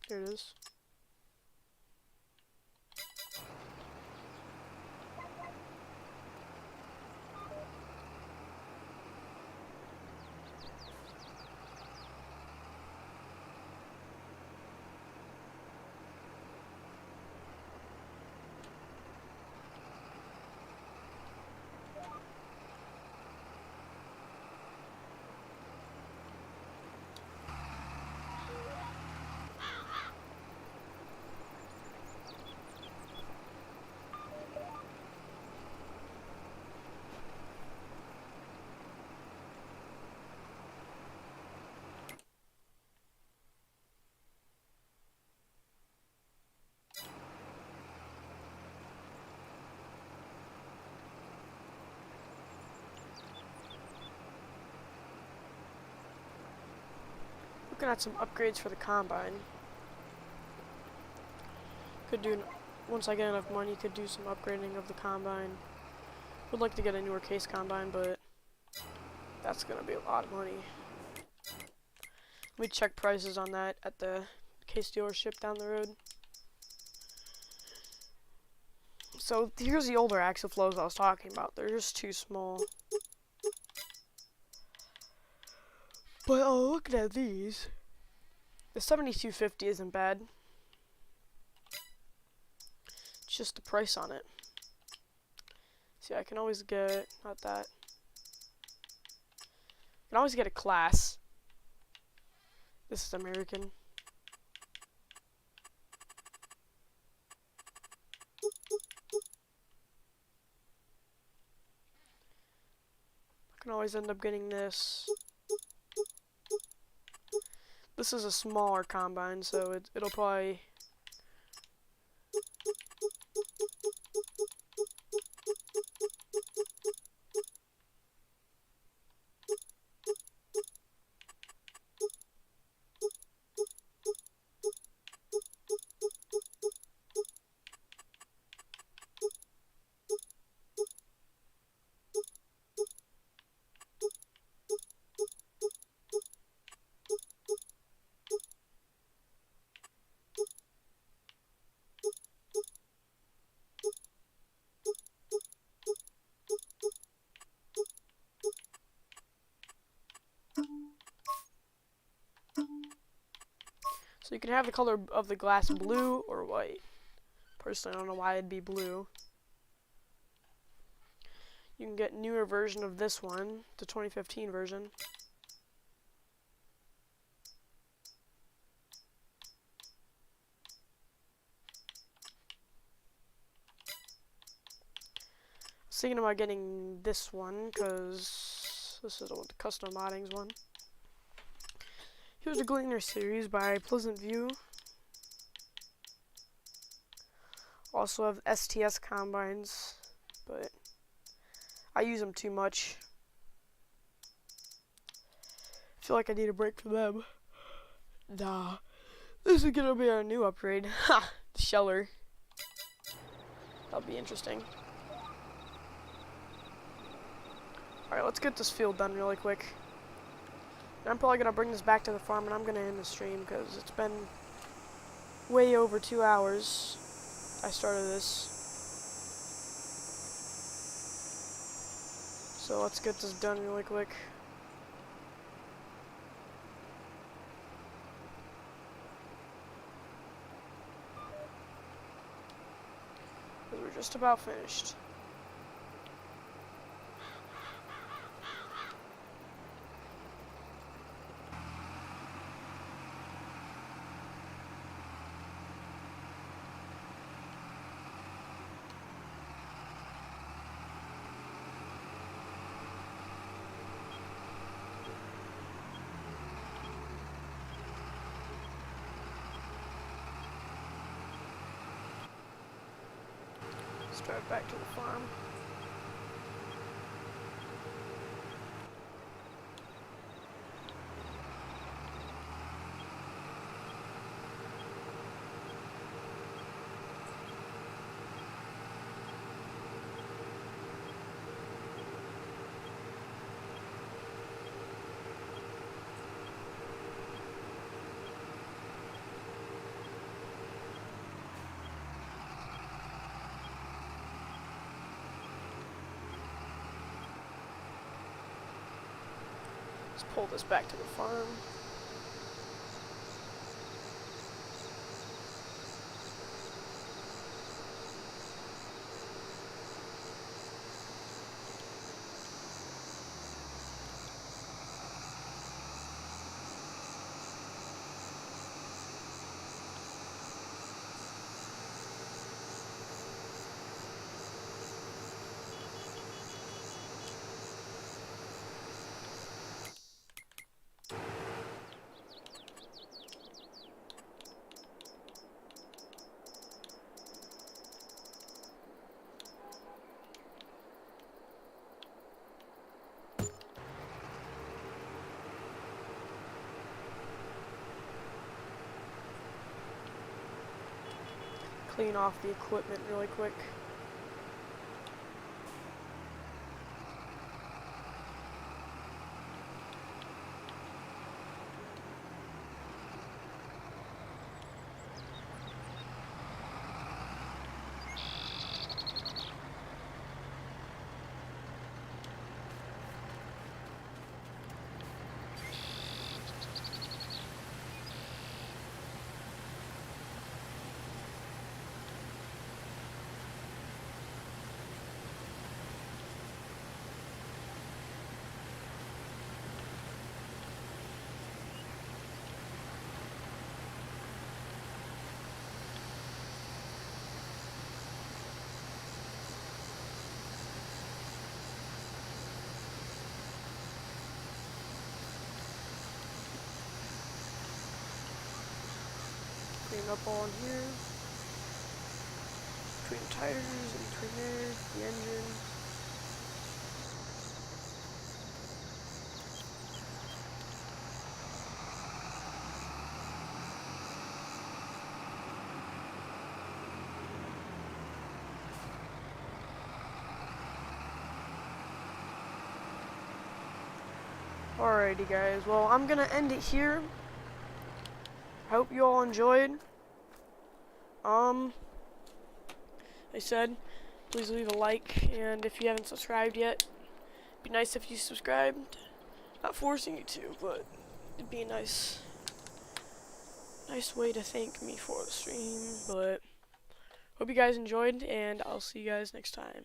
Here it is. Looking at some upgrades for the combine. Could do, once I get enough money, could do some upgrading of the combine. Would like to get a newer case combine, but that's gonna be a lot of money. Let me check prices on that at the case dealership down the road. So here's the older axle flows I was talking about. They're just too small. But looking at these, the 7250 isn't bad. It's just the price on it. See, I can always get, not that. I can always get a class. This is American. I can always end up getting this. This is a smaller combine, so it'll probably... So you can have the color of the glass blue or white. Personally, I don't know why it'd be blue. You can get newer version of this one, the 2015 version. I was thinking about getting this one, because this is the custom moddings one. Here's the Gleaner series by Pleasant View. Also have STS combines, but I use them too much. I feel like I need a break from them. Nah, this is gonna be our new upgrade. Ha! The Sheller. That'll be interesting. Alright, let's get this field done really quick. I'm probably going to bring this back to the farm, and I'm going to end the stream, because it's been way over 2 hours I started this. So let's get this done really quick. We're just about finished. Let's drive back to the farm. Let's pull this back to the farm. Clean off the equipment really quick. Clean up on here. Between the tires and between there, the engine. Alrighty guys, well I'm gonna end it here. I hope you all enjoyed. I said, please leave a like, and if you haven't subscribed yet, it'd be nice if you subscribed. Not forcing you to, but it'd be a nice way to thank me for the stream. But hope you guys enjoyed, and I'll see you guys next time.